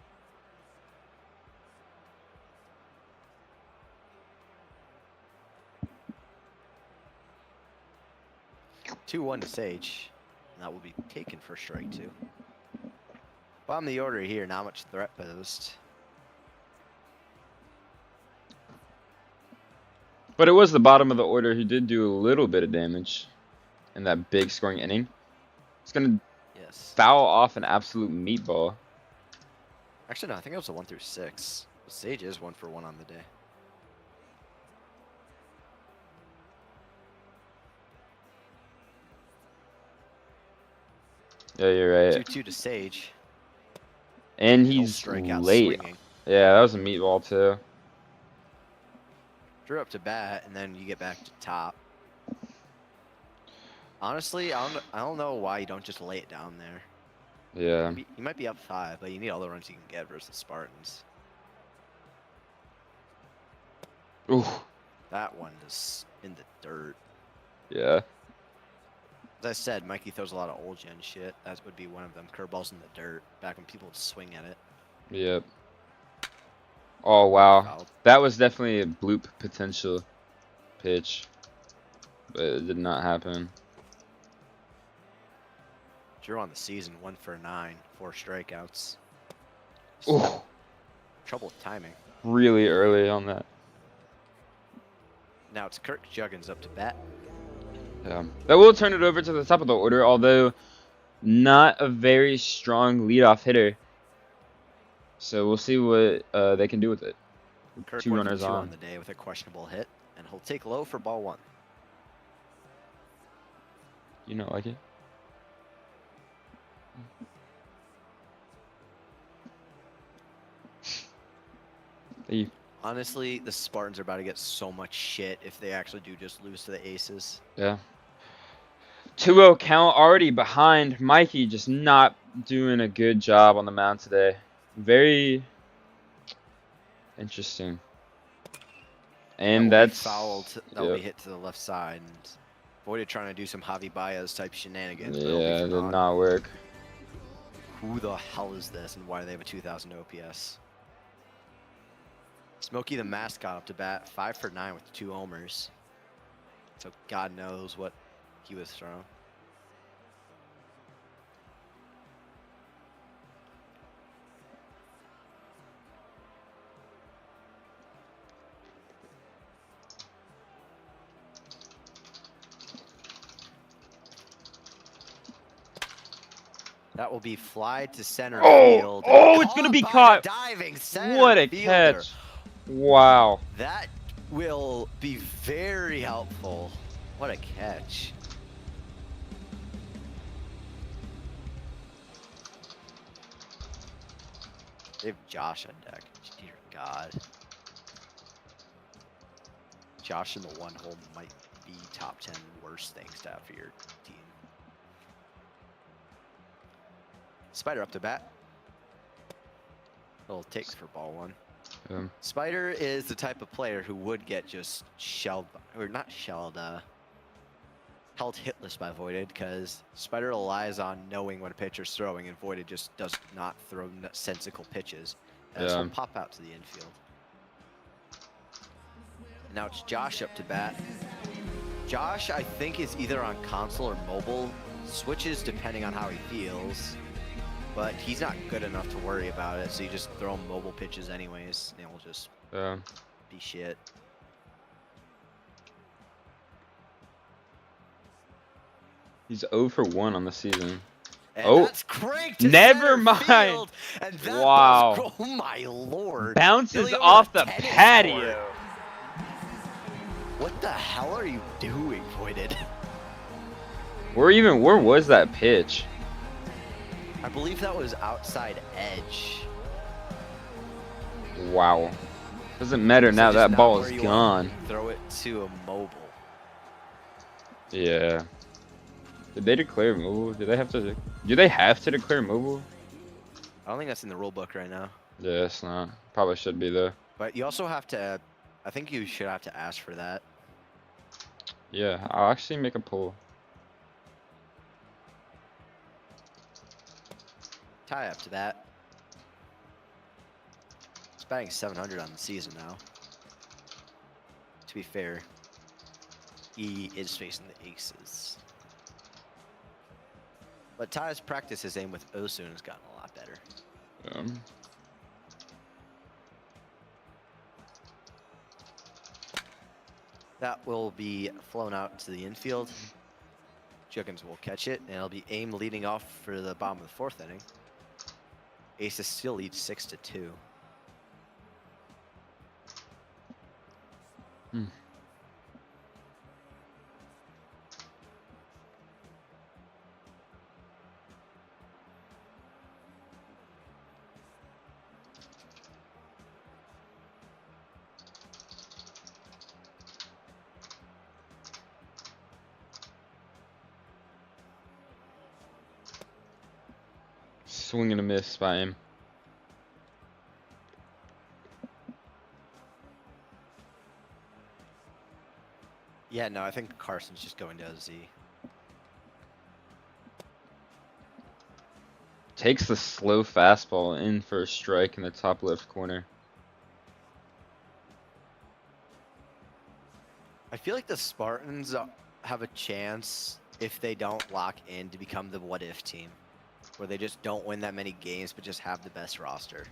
[SPEAKER 5] Two 2-1 to Sage. And that will be taken for strike 2. Bottom of the order here, not much threat posed.
[SPEAKER 1] But it was the bottom of the order who did do a little bit of damage in that big scoring inning. It's gonna
[SPEAKER 5] Yes.
[SPEAKER 1] foul off an absolute meatball.
[SPEAKER 5] Actually, no, I think it was a 1 through 6. Sage is 1 for 1 on the day.
[SPEAKER 1] Yeah, you're right.
[SPEAKER 5] 2-2 to Sage.
[SPEAKER 1] And
[SPEAKER 5] He'll
[SPEAKER 1] he's
[SPEAKER 5] strike out
[SPEAKER 1] late.
[SPEAKER 5] swinging.
[SPEAKER 1] Yeah, that was a meatball too.
[SPEAKER 5] Drew up to bat, and then you get back to top. Honestly, I don't know why you don't just lay it down there.
[SPEAKER 1] Yeah.
[SPEAKER 5] You might be up 5, but you need all the runs you can get versus the Spartans.
[SPEAKER 1] Ooh.
[SPEAKER 5] That one is in the dirt.
[SPEAKER 1] Yeah.
[SPEAKER 5] As I said, Mikey throws a lot of old gen shit. That would be one of them. Curveballs in the dirt. Back when people would swing at it.
[SPEAKER 1] Yep. Oh wow.
[SPEAKER 5] Fouled.
[SPEAKER 1] That was definitely a bloop potential pitch, but it did not happen.
[SPEAKER 5] Drew on the season, 1 for 9, 4 strikeouts.
[SPEAKER 1] Ooh.
[SPEAKER 5] Trouble with timing.
[SPEAKER 1] Really early on that.
[SPEAKER 5] Now it's Kirk Juggins up to bat.
[SPEAKER 1] Yeah. That will turn it over to the top of the order, although not a very strong leadoff hitter. So we'll see what they can do with it.
[SPEAKER 5] Kirk
[SPEAKER 1] 2
[SPEAKER 5] 1 for
[SPEAKER 1] runners
[SPEAKER 5] 2
[SPEAKER 1] on.
[SPEAKER 5] on the day with a questionable hit, and he'll take low for ball 1.
[SPEAKER 1] You not like it? Hey.
[SPEAKER 5] Honestly, the Spartans are about to get so much shit if they actually do just lose to the Aces.
[SPEAKER 1] Yeah. 2-0 count, already behind. Mikey just not doing a good job on the mound today. Very interesting. And
[SPEAKER 5] That will be
[SPEAKER 1] that's
[SPEAKER 5] fouled. That'll
[SPEAKER 1] yep.
[SPEAKER 5] be hit to the left side. And Voided trying to do some Javi Baez type shenanigans. But it'll
[SPEAKER 1] Yeah,
[SPEAKER 5] be
[SPEAKER 1] it
[SPEAKER 5] for
[SPEAKER 1] did
[SPEAKER 5] naught.
[SPEAKER 1] not work.
[SPEAKER 5] Who the hell is this, and why do they have a 2,000 OPS? Smokey the mascot up to bat, 5 for 9 with 2 homers. So God knows what he was throwing. That will be fly to center field.
[SPEAKER 1] Oh, it's gonna be
[SPEAKER 5] by
[SPEAKER 1] caught.
[SPEAKER 5] the diving center
[SPEAKER 1] What a
[SPEAKER 5] fielder.
[SPEAKER 1] catch. Wow.
[SPEAKER 5] That will be very helpful. What a catch. They have Josh on deck. Dear God. Josh in the 1 hole might be top 10 worst things to have for your team. Spider up to bat. Little take for ball 1. Spider is the type of player who would get just shelled, or not shelled, held hitless by Voided, because Spider relies on knowing when a pitcher's throwing, and Voided just does not throw sensical pitches. And so he'll pop out to the infield. And now it's Josh up to bat. Josh, I think, is either on console or mobile. Switches depending on how he feels. But he's not good enough to worry about it, so you just throw him mobile pitches anyways, and he'll just be shit.
[SPEAKER 1] He's 0 for 1 on the season.
[SPEAKER 5] And that's cranked to
[SPEAKER 1] never
[SPEAKER 5] center
[SPEAKER 1] mind.
[SPEAKER 5] field, and that
[SPEAKER 1] Wow.
[SPEAKER 5] was, oh my lord.
[SPEAKER 1] Bounces
[SPEAKER 5] Nearly over
[SPEAKER 1] off
[SPEAKER 5] a
[SPEAKER 1] the
[SPEAKER 5] tennis
[SPEAKER 1] patio.
[SPEAKER 5] court. What the hell are you doing, Voided?
[SPEAKER 1] Where was that pitch?
[SPEAKER 5] I believe that was outside edge.
[SPEAKER 1] Wow. Doesn't matter
[SPEAKER 5] So
[SPEAKER 1] now,
[SPEAKER 5] just
[SPEAKER 1] that
[SPEAKER 5] not
[SPEAKER 1] ball
[SPEAKER 5] where
[SPEAKER 1] is
[SPEAKER 5] you
[SPEAKER 1] gone.
[SPEAKER 5] want to throw it to a mobile.
[SPEAKER 1] Yeah. Did they declare mobile? Do they have to declare mobile?
[SPEAKER 5] I don't think that's in the rule book right now.
[SPEAKER 1] Yeah, it's not. Probably should be though.
[SPEAKER 5] But you also have to, I think you should have to ask for that.
[SPEAKER 1] Yeah, I'll actually make a poll.
[SPEAKER 5] Tie up to that. He's batting 700 on the season now. To be fair, he is facing the Aces. But Ty's practice his aim with Osun has gotten a lot better. That will be flown out to the infield. Juggins will catch it, and it'll be aim leading off for the bottom of the 4th inning. Aces still leads 6-2.
[SPEAKER 1] Swing and a miss by him.
[SPEAKER 5] Yeah, no, I think Carson's just going to Z.
[SPEAKER 1] Takes the slow fastball in for a strike in the top left corner.
[SPEAKER 5] I feel like the Spartans have a chance if they don't lock in to become the what if team, where they just don't win that many games but just have the best roster.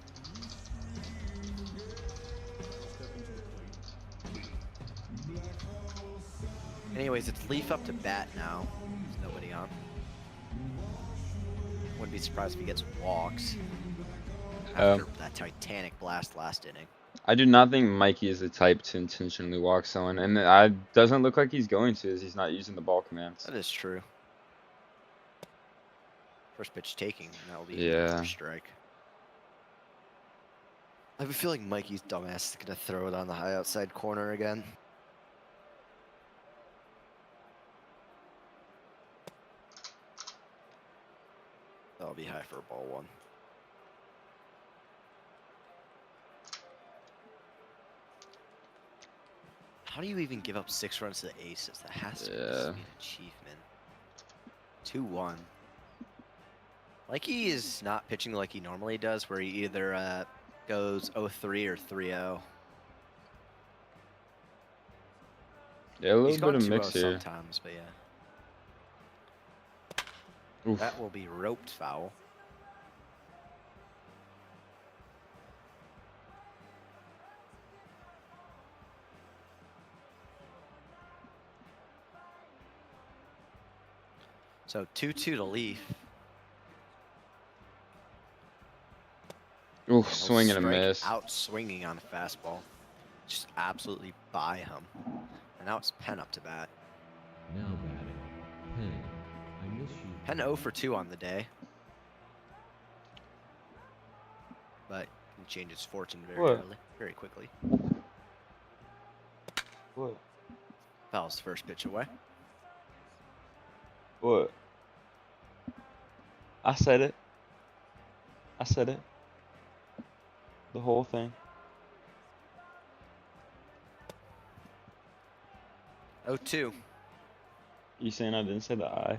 [SPEAKER 5] Anyways, it's Leaf up to bat now. There's nobody on. Wouldn't be surprised if he gets walks after that Titanic blast last inning.
[SPEAKER 1] I do not think Mikey is the type to intentionally walk someone, and it doesn't look like he's going to, as he's not using the ball commands.
[SPEAKER 5] That is true. First pitch taking, that will be
[SPEAKER 1] Yeah.
[SPEAKER 5] first strike. I have a feeling Mikey's dumbass is gonna throw it on the high outside corner again. That'll be high for a ball one. How do you even give up 6 runs to the aces? That has to be an achievement. 2-1. Mikey is not pitching like he normally does, where he either goes 0-3 or 3-0.
[SPEAKER 1] Yeah, a
[SPEAKER 5] He's
[SPEAKER 1] little
[SPEAKER 5] gone
[SPEAKER 1] bit of
[SPEAKER 5] 2-0
[SPEAKER 1] mix here.
[SPEAKER 5] sometimes, but yeah.
[SPEAKER 1] Oof.
[SPEAKER 5] That will be roped foul. So 2-2 to Leaf.
[SPEAKER 1] Oof,
[SPEAKER 5] He'll
[SPEAKER 1] swing and a
[SPEAKER 5] strike
[SPEAKER 1] miss.
[SPEAKER 5] Out swinging on a fastball. Just absolutely by him. And now it's Penn up to bat.
[SPEAKER 7] Now batting, Penn. I miss you.
[SPEAKER 5] Penn 0 for 2 on the day. But can change his fortune very quickly.
[SPEAKER 1] What?
[SPEAKER 5] Fouls the first pitch away.
[SPEAKER 1] What? I said it. I said it. The whole thing.
[SPEAKER 5] 0-2.
[SPEAKER 1] You saying I didn't say the I?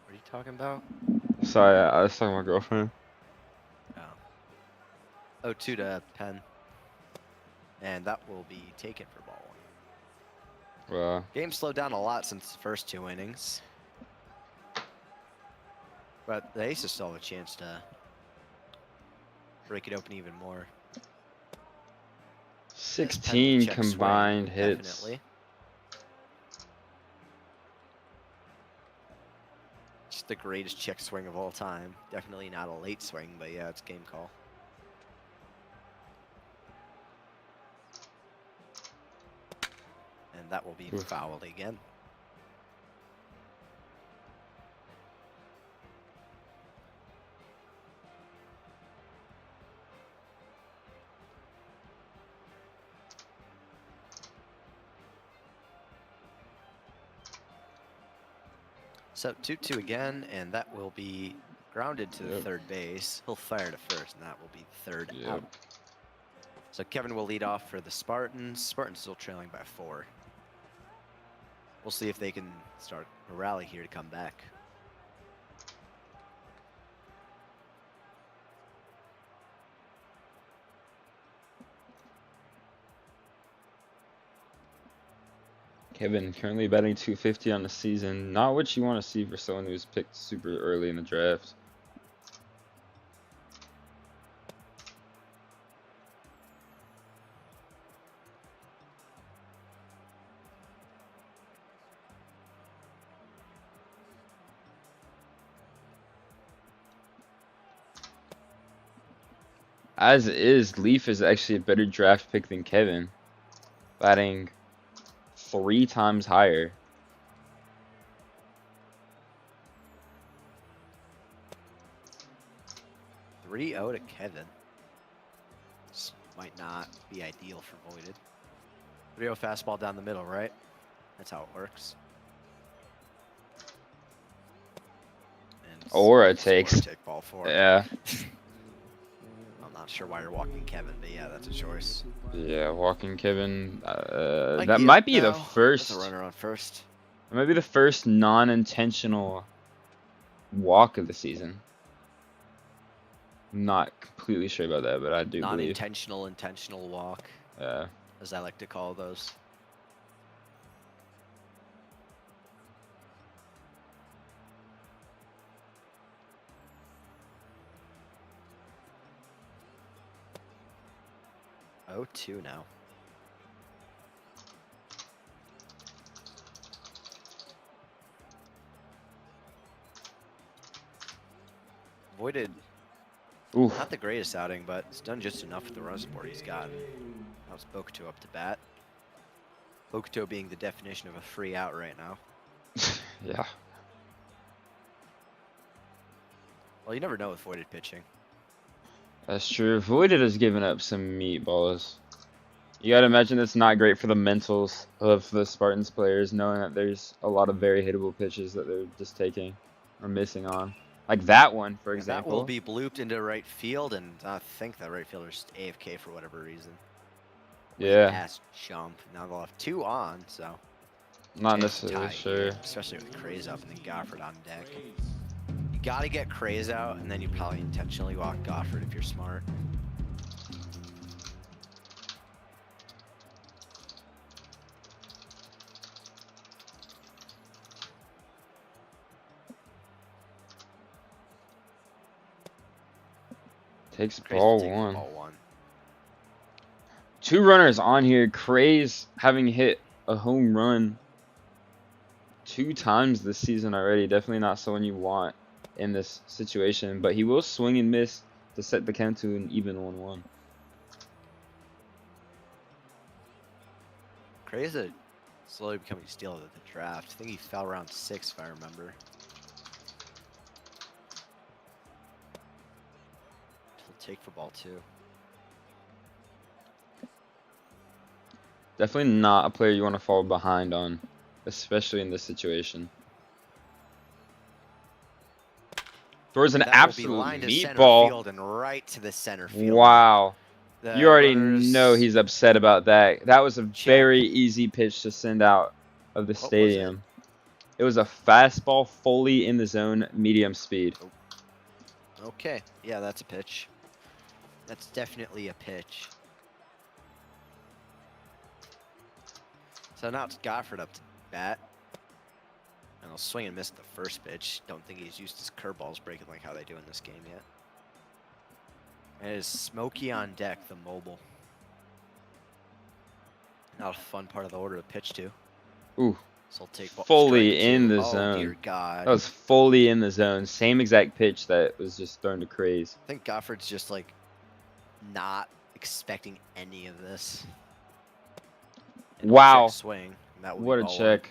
[SPEAKER 5] What are you talking about?
[SPEAKER 1] Sorry, I was talking to my girlfriend.
[SPEAKER 5] Oh. 0-2 to Penn. And that will be taken for ball one.
[SPEAKER 1] Well,
[SPEAKER 5] Game slowed down a lot since the first 2 innings. But the Aces still have a chance to break it open even more.
[SPEAKER 1] 16
[SPEAKER 5] Check
[SPEAKER 1] combined
[SPEAKER 5] swing,
[SPEAKER 1] hits.
[SPEAKER 5] Definitely. Just the greatest check swing of all time. Definitely not a late swing, but yeah, it's game call. And that will be
[SPEAKER 1] Oof.
[SPEAKER 5] fouled again. So 2-2 again, and that will be grounded to the
[SPEAKER 1] Yep.
[SPEAKER 5] third base. He'll fire to first, and that will be third
[SPEAKER 1] Yep.
[SPEAKER 5] out. So Kevin will lead off for the Spartans. Spartans still trailing by 4. We'll see if they can start a rally here to come back.
[SPEAKER 1] Kevin currently batting 250 on the season. Not what you want to see for someone who was picked super early in the draft. As is, Leaf is actually a better draft pick than Kevin, batting 3 times higher.
[SPEAKER 5] Three 0 to Kevin. This might not be ideal for Voided. 3-0 fastball down the middle, right? That's how it works.
[SPEAKER 1] Aura
[SPEAKER 5] Score,
[SPEAKER 1] takes.
[SPEAKER 5] take ball 4.
[SPEAKER 1] Yeah.
[SPEAKER 5] I'm not sure why you're walking Kevin, but yeah, that's a choice.
[SPEAKER 1] Yeah, walking Kevin.
[SPEAKER 5] Mikey
[SPEAKER 1] That
[SPEAKER 5] up
[SPEAKER 1] might be the
[SPEAKER 5] now
[SPEAKER 1] first.
[SPEAKER 5] with a runner on first.
[SPEAKER 1] It might be the first non-intentional walk of the season. I'm not completely sure about that, but I do believe.
[SPEAKER 5] Non-intentional, intentional walk,
[SPEAKER 1] Yeah.
[SPEAKER 5] as I like to call those. Oh, 2 now. Avoided
[SPEAKER 1] Oof.
[SPEAKER 5] not the greatest outing, but it's done just enough with the run support he's gotten. That was Bokuto up to bat. Bokuto being the definition of a free out right now.
[SPEAKER 1] Yeah.
[SPEAKER 5] Well, you never know with voided pitching.
[SPEAKER 1] That's true. Voided has given up some meatballs. You gotta imagine it's not great for the mentals of the Spartans players, knowing that there's a lot of very hittable pitches that they're just taking or missing on. Like that one, for
[SPEAKER 5] And that
[SPEAKER 1] example.
[SPEAKER 5] will be blooped into right field, and I think that right fielder's AFK for whatever reason.
[SPEAKER 1] Yeah.
[SPEAKER 5] Pass jump. Now they'll have 2 on, so.
[SPEAKER 1] Not
[SPEAKER 5] chance to
[SPEAKER 1] necessarily
[SPEAKER 5] tie
[SPEAKER 1] sure.
[SPEAKER 5] here, especially with Craze up and then Gofford on deck. You gotta get Craze out, and then you probably intentionally walk Gofford if you're smart.
[SPEAKER 1] Takes
[SPEAKER 5] Craze
[SPEAKER 1] ball
[SPEAKER 5] will take
[SPEAKER 1] 1.
[SPEAKER 5] Ball 1.
[SPEAKER 1] 2 runners on here. Craze having hit a home run 2 times this season already. Definitely not someone you want in this situation, but he will swing and miss to set the count to an even 1-1.
[SPEAKER 5] Craze is slowly becoming a steal of the draft. I think he fell around 6 if I remember. He'll take for ball 2.
[SPEAKER 1] Definitely not a player you want to fall behind on, especially in this situation. Throws an
[SPEAKER 5] That will be
[SPEAKER 1] absolute
[SPEAKER 5] lined to center
[SPEAKER 1] meatball.
[SPEAKER 5] field and right to the center field.
[SPEAKER 1] Wow.
[SPEAKER 5] The
[SPEAKER 1] You already
[SPEAKER 5] runners-
[SPEAKER 1] know he's upset about that. That was a
[SPEAKER 5] Check.
[SPEAKER 1] very easy pitch to send out of the
[SPEAKER 5] What was it?
[SPEAKER 1] stadium. It was a fastball fully in the zone, medium speed.
[SPEAKER 5] Okay, yeah, that's a pitch. That's definitely a pitch. So now it's Gofford up to bat. And he'll swing and miss the first pitch. Don't think he's used his curveballs breaking like how they do in this game yet. And it is Smokey on deck, the mobile. Not a fun part of the order to pitch to.
[SPEAKER 1] Ooh,
[SPEAKER 5] So he'll take ball
[SPEAKER 1] fully
[SPEAKER 5] strike
[SPEAKER 1] in
[SPEAKER 5] 2.
[SPEAKER 1] the
[SPEAKER 5] Oh,
[SPEAKER 1] zone.
[SPEAKER 5] dear God.
[SPEAKER 1] That was fully in the zone. Same exact pitch that was just thrown to Craze.
[SPEAKER 5] I think Gofford's just like not expecting any of this. And he'll
[SPEAKER 1] Wow.
[SPEAKER 5] check swing. And that will be
[SPEAKER 1] What a
[SPEAKER 5] ball 1.
[SPEAKER 1] check.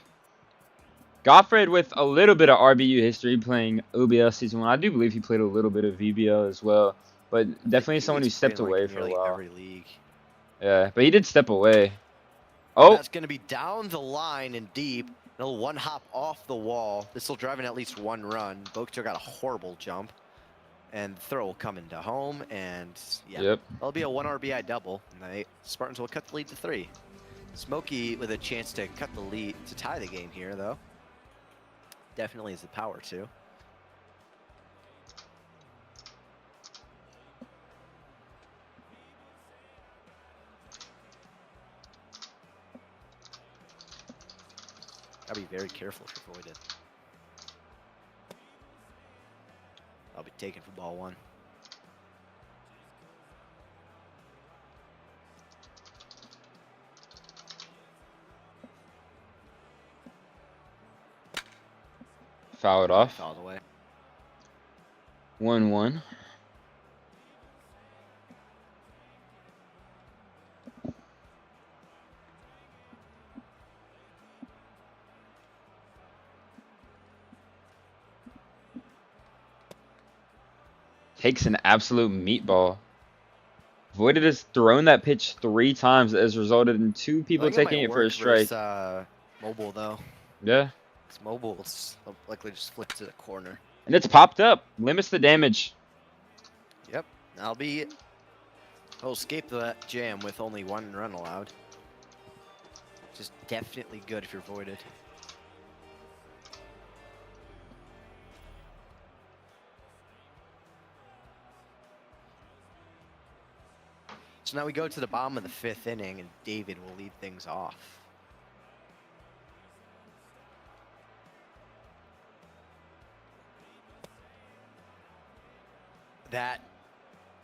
[SPEAKER 1] Goffred with a little bit of RBU history playing OBL Season 1. I do believe he played a little bit of VBL as well. But definitely someone who
[SPEAKER 5] He's
[SPEAKER 1] stepped
[SPEAKER 5] played,
[SPEAKER 1] away
[SPEAKER 5] like,
[SPEAKER 1] for a
[SPEAKER 5] nearly
[SPEAKER 1] while.
[SPEAKER 5] Every league.
[SPEAKER 1] Yeah, but he did step away. Oh,
[SPEAKER 5] That's going to be down the line and deep. Another 1 hop off the wall. This will drive in at least 1 run. Bokuto got a horrible jump. And the throw will come into home. And yeah,
[SPEAKER 1] yep.
[SPEAKER 5] that'll be a 1 RBI double. And the Spartans will cut the lead to 3. Smokey with a chance to cut the lead, to tie the game here, though. Definitely has the power to. Gotta be very careful if you're voided. I'll be taken for ball 1.
[SPEAKER 1] Foul it off.
[SPEAKER 5] Fouled away.
[SPEAKER 1] 1-1. Takes an absolute meatball. Voided has thrown that pitch 3 times that has resulted in 2 people
[SPEAKER 5] I think
[SPEAKER 1] taking
[SPEAKER 5] might
[SPEAKER 1] it for a
[SPEAKER 5] work
[SPEAKER 1] strike.
[SPEAKER 5] versus, mobile though.
[SPEAKER 1] Yeah.
[SPEAKER 5] It's mobile. It's likely just flip to the corner.
[SPEAKER 1] And it's popped up. Limits the damage.
[SPEAKER 5] Yep, that'll be it. He'll escape that jam with only 1 run allowed. Just definitely good if you're voided. So now we go to the bottom of the 5th inning, and David will lead things off. That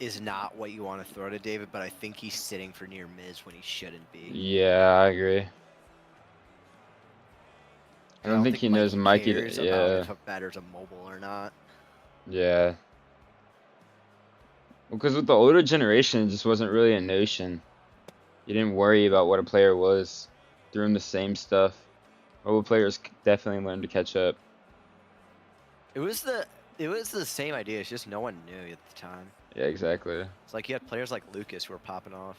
[SPEAKER 5] is not what you want to throw to David, but I think he's sitting for near miss when he shouldn't be.
[SPEAKER 1] Yeah, I agree. I don't think he knows Mikey.
[SPEAKER 5] cares about
[SPEAKER 1] Yeah.
[SPEAKER 5] if a batter's a mobile or not.
[SPEAKER 1] Yeah. Because with the older generation, it just wasn't really a notion. You didn't worry about what a player was. Threw him the same stuff. Mobile players definitely learned to catch up.
[SPEAKER 5] It was the same idea. It's just no one knew at the time.
[SPEAKER 1] Yeah, exactly.
[SPEAKER 5] It's like you had players like Lucas who were popping off.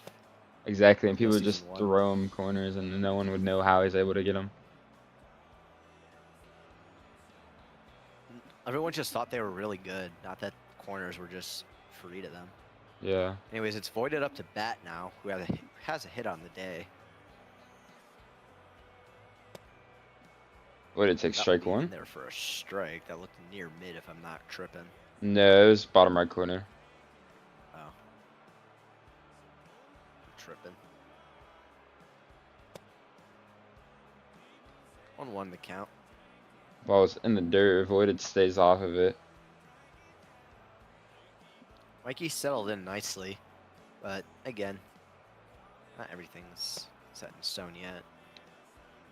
[SPEAKER 1] Exactly, and people would
[SPEAKER 5] Season
[SPEAKER 1] just
[SPEAKER 5] 1.
[SPEAKER 1] throw him corners, and no one would know how he's able to get them.
[SPEAKER 5] Everyone just thought they were really good, not that corners were just free to them.
[SPEAKER 1] Yeah.
[SPEAKER 5] Anyways, it's voided up to Bat now, who has a hit on the day.
[SPEAKER 1] What did it take?
[SPEAKER 5] That
[SPEAKER 1] Strike
[SPEAKER 5] would be in
[SPEAKER 1] 1?
[SPEAKER 5] there for a strike. That looked near mid if I'm not tripping.
[SPEAKER 1] No, it was bottom right corner.
[SPEAKER 5] Oh. Tripping. 1-1 the count.
[SPEAKER 1] Ball was in the dirt. Avoided stays off of it.
[SPEAKER 5] Mikey settled in nicely, but again, not everything's set in stone yet.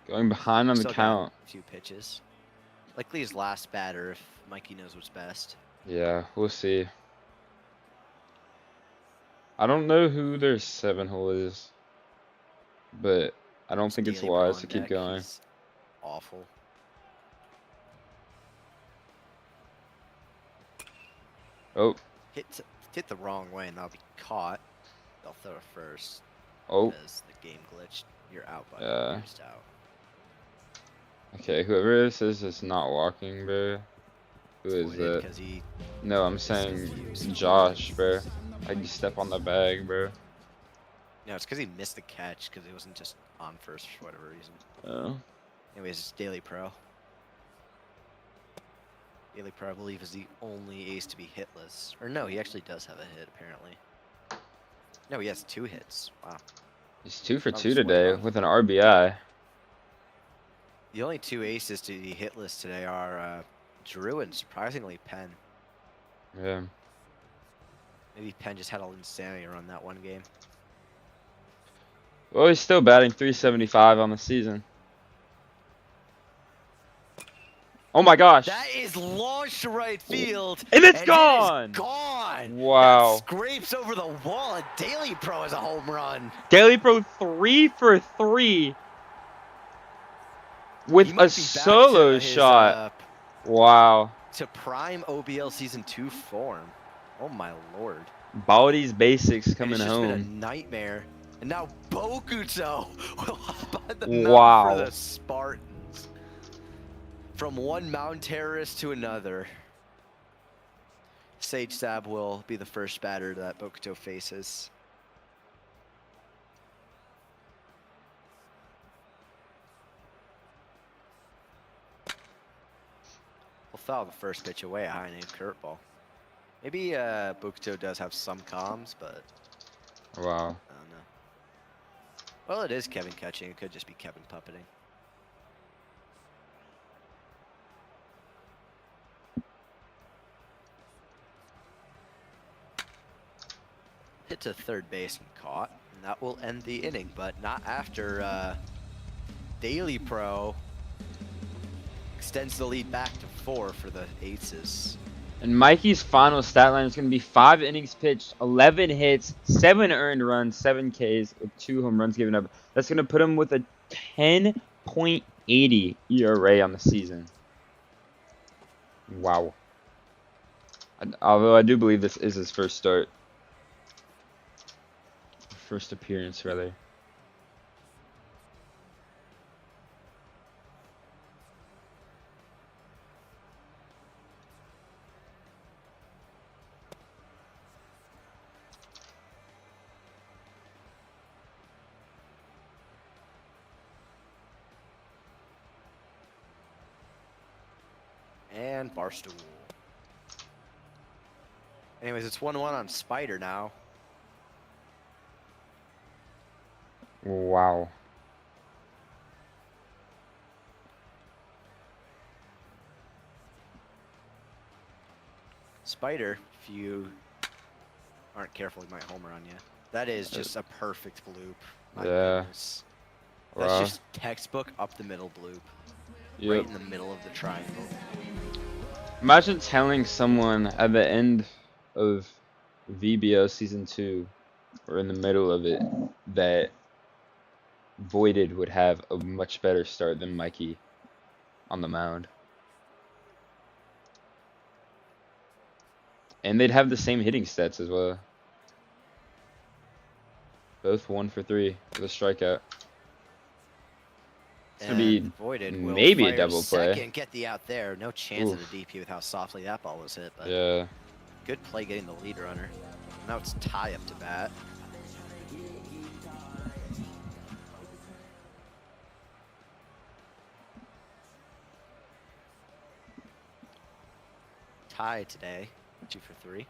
[SPEAKER 1] Going behind on the
[SPEAKER 5] Still got
[SPEAKER 1] count.
[SPEAKER 5] a few pitches. Likely his last batter if Mikey knows what's best.
[SPEAKER 1] Yeah, we'll see. I don't know who their 7-hole is, but I don't think it's
[SPEAKER 5] Daily
[SPEAKER 1] wise
[SPEAKER 5] Pro
[SPEAKER 1] to
[SPEAKER 5] on
[SPEAKER 1] keep
[SPEAKER 5] deck,
[SPEAKER 1] going.
[SPEAKER 5] he's awful.
[SPEAKER 1] Oh,
[SPEAKER 5] Hit the wrong way and that'll be caught. They'll throw it first.
[SPEAKER 1] oh.
[SPEAKER 5] Because the game glitched. You're out by
[SPEAKER 1] Yeah.
[SPEAKER 5] you're just out.
[SPEAKER 1] Okay, whoever this is not walking, bro. Who is that?
[SPEAKER 5] Because he
[SPEAKER 1] No, I'm saying Josh, bro. Like you step on the bag, bro.
[SPEAKER 5] no, it's because he missed the catch because he wasn't just on first for whatever reason.
[SPEAKER 1] Oh.
[SPEAKER 5] Anyways, it's Daily Pro. Daily Pro, I believe, is the only ace to be hitless. Or no, he actually does have a hit, apparently. No, he has 2 hits. Wow.
[SPEAKER 1] He's 2 for
[SPEAKER 5] I'm
[SPEAKER 1] 2
[SPEAKER 5] just way
[SPEAKER 1] today
[SPEAKER 5] off.
[SPEAKER 1] with an RBI.
[SPEAKER 5] The only 2 aces to be hitless today are Drew and surprisingly Penn.
[SPEAKER 1] Yeah.
[SPEAKER 5] Maybe Penn just had an insanity run that one game.
[SPEAKER 1] Well, he's still batting 375 on the season. Oh my gosh.
[SPEAKER 5] That is launched to right field.
[SPEAKER 1] And it's
[SPEAKER 5] it is
[SPEAKER 1] gone!
[SPEAKER 5] gone.
[SPEAKER 1] Wow.
[SPEAKER 5] That scrapes over the wall. And Daily Pro is a home run.
[SPEAKER 1] Daily Pro 3 for 3 with
[SPEAKER 5] He
[SPEAKER 1] a
[SPEAKER 5] might be back
[SPEAKER 1] solo
[SPEAKER 5] to his,
[SPEAKER 1] shot. Wow.
[SPEAKER 5] to prime OBL Season 2 form. Oh my lord.
[SPEAKER 1] Baldy's basics
[SPEAKER 5] And
[SPEAKER 1] coming
[SPEAKER 5] it's just been a
[SPEAKER 1] home.
[SPEAKER 5] nightmare. And now Bokuto will hop on the
[SPEAKER 1] Wow.
[SPEAKER 5] mound for the Spartans. From one mound terrorist to another. Sage Sab will be the first batter that Bokuto faces. We'll foul the first pitch away, a high named curveball. Maybe Bokuto does have some comms, but
[SPEAKER 1] Wow.
[SPEAKER 5] I don't know. Well, it is Kevin catching. It could just be Kevin puppeting. Hit to third base and caught. And that will end the inning, but not after Daily Pro extends the lead back to 4 for the Aces.
[SPEAKER 1] And Mikey's final stat line is going to be 5 innings pitched, 11 hits, 7 earned runs, 7 Ks with 2 home runs given up. That's going to put him with a 10.80 ERA on the season. Wow. Although I do believe this is his first start. First appearance, rather.
[SPEAKER 5] And Barstool. Anyways, it's 1-1 on Spider now.
[SPEAKER 1] Wow.
[SPEAKER 5] Spider, if you aren't careful, he might homer on you. That is just a perfect bloop. My
[SPEAKER 1] Yeah.
[SPEAKER 5] goodness. That's
[SPEAKER 1] Wow.
[SPEAKER 5] just textbook up the middle bloop.
[SPEAKER 1] Yep.
[SPEAKER 5] Right in the middle of the triangle.
[SPEAKER 1] Imagine telling someone at the end of VBO Season 2, or in the middle of it, that Voided would have a much better start than Mikey on the mound. And they'd have the same hitting stats as well. Both 1 for 3 with a strikeout. It's going to be
[SPEAKER 5] Voided will
[SPEAKER 1] maybe a
[SPEAKER 5] fire
[SPEAKER 1] double play.
[SPEAKER 5] second, get the out there. No chance of
[SPEAKER 1] Oof.
[SPEAKER 5] the DP with how softly that ball was hit, but
[SPEAKER 1] Yeah.
[SPEAKER 5] good play getting the lead runner. Now it's tie up to bat. Tie today, 2 for 3.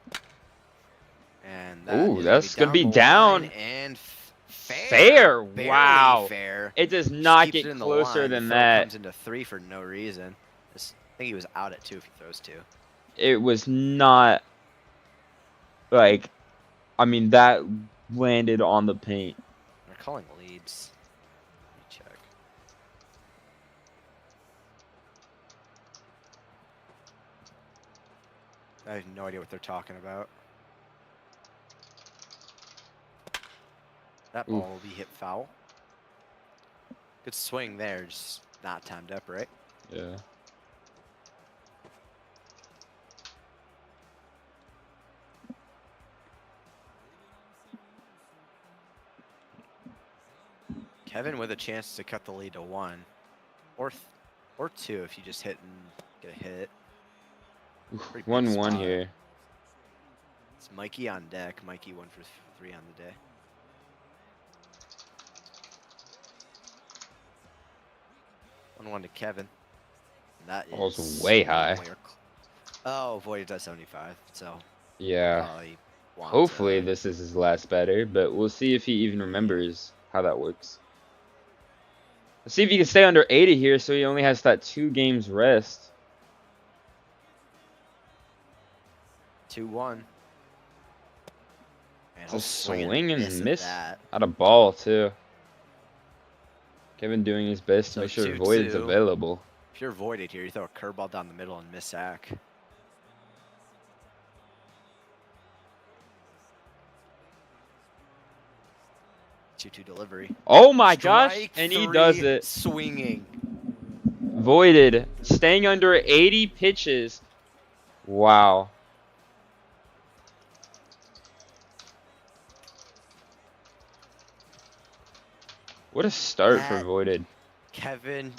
[SPEAKER 5] And that
[SPEAKER 1] Ooh,
[SPEAKER 5] is
[SPEAKER 1] that's
[SPEAKER 5] gonna be
[SPEAKER 1] gonna be
[SPEAKER 5] down.
[SPEAKER 1] down.
[SPEAKER 5] And fair.
[SPEAKER 1] Fair.
[SPEAKER 5] Barely
[SPEAKER 1] Wow.
[SPEAKER 5] fair.
[SPEAKER 1] It does
[SPEAKER 5] Just
[SPEAKER 1] not
[SPEAKER 5] keeps it
[SPEAKER 1] get
[SPEAKER 5] in the
[SPEAKER 1] closer
[SPEAKER 5] line.
[SPEAKER 1] than
[SPEAKER 5] Throw
[SPEAKER 1] that.
[SPEAKER 5] comes into 3 for no reason. I think he was out at 2 if he throws 2.
[SPEAKER 1] It was not like, I mean, that landed on the paint.
[SPEAKER 5] They're calling leads. Let me check. I have no idea what they're talking about. That ball will be hit foul. Good swing there, just not timed up right.
[SPEAKER 1] Yeah.
[SPEAKER 5] Kevin with a chance to cut the lead to 1, or 2 if you just hit and get a hit. Pretty big
[SPEAKER 1] 1-1
[SPEAKER 5] spot.
[SPEAKER 1] here.
[SPEAKER 5] It's Mikey on deck. Mikey 1 for 3 on the day. One to Kevin. That is
[SPEAKER 1] Also way high.
[SPEAKER 5] Oh, Voided's at 75, so
[SPEAKER 1] Yeah.
[SPEAKER 5] probably wants,
[SPEAKER 1] Hopefully this is his last batter, but we'll see if he even remembers how that works. Let's see if he can stay under 80 here so he only has that 2 games rest.
[SPEAKER 5] 2-1. And
[SPEAKER 1] It's
[SPEAKER 5] he'll
[SPEAKER 1] a swing and
[SPEAKER 5] at
[SPEAKER 1] miss
[SPEAKER 5] that.
[SPEAKER 1] out of ball too. Kevin doing his best to
[SPEAKER 5] So
[SPEAKER 1] make sure
[SPEAKER 5] 2-2.
[SPEAKER 1] Void's available.
[SPEAKER 5] If you're Voided here, you throw a curveball down the middle and miss sack. Two delivery.
[SPEAKER 1] Oh my gosh,
[SPEAKER 5] Strike
[SPEAKER 1] and he
[SPEAKER 5] 3
[SPEAKER 1] does it.
[SPEAKER 5] Swinging.
[SPEAKER 1] Voided, staying under 80 pitches. Wow. What a start for
[SPEAKER 5] That-
[SPEAKER 1] Voided.
[SPEAKER 5] Kevin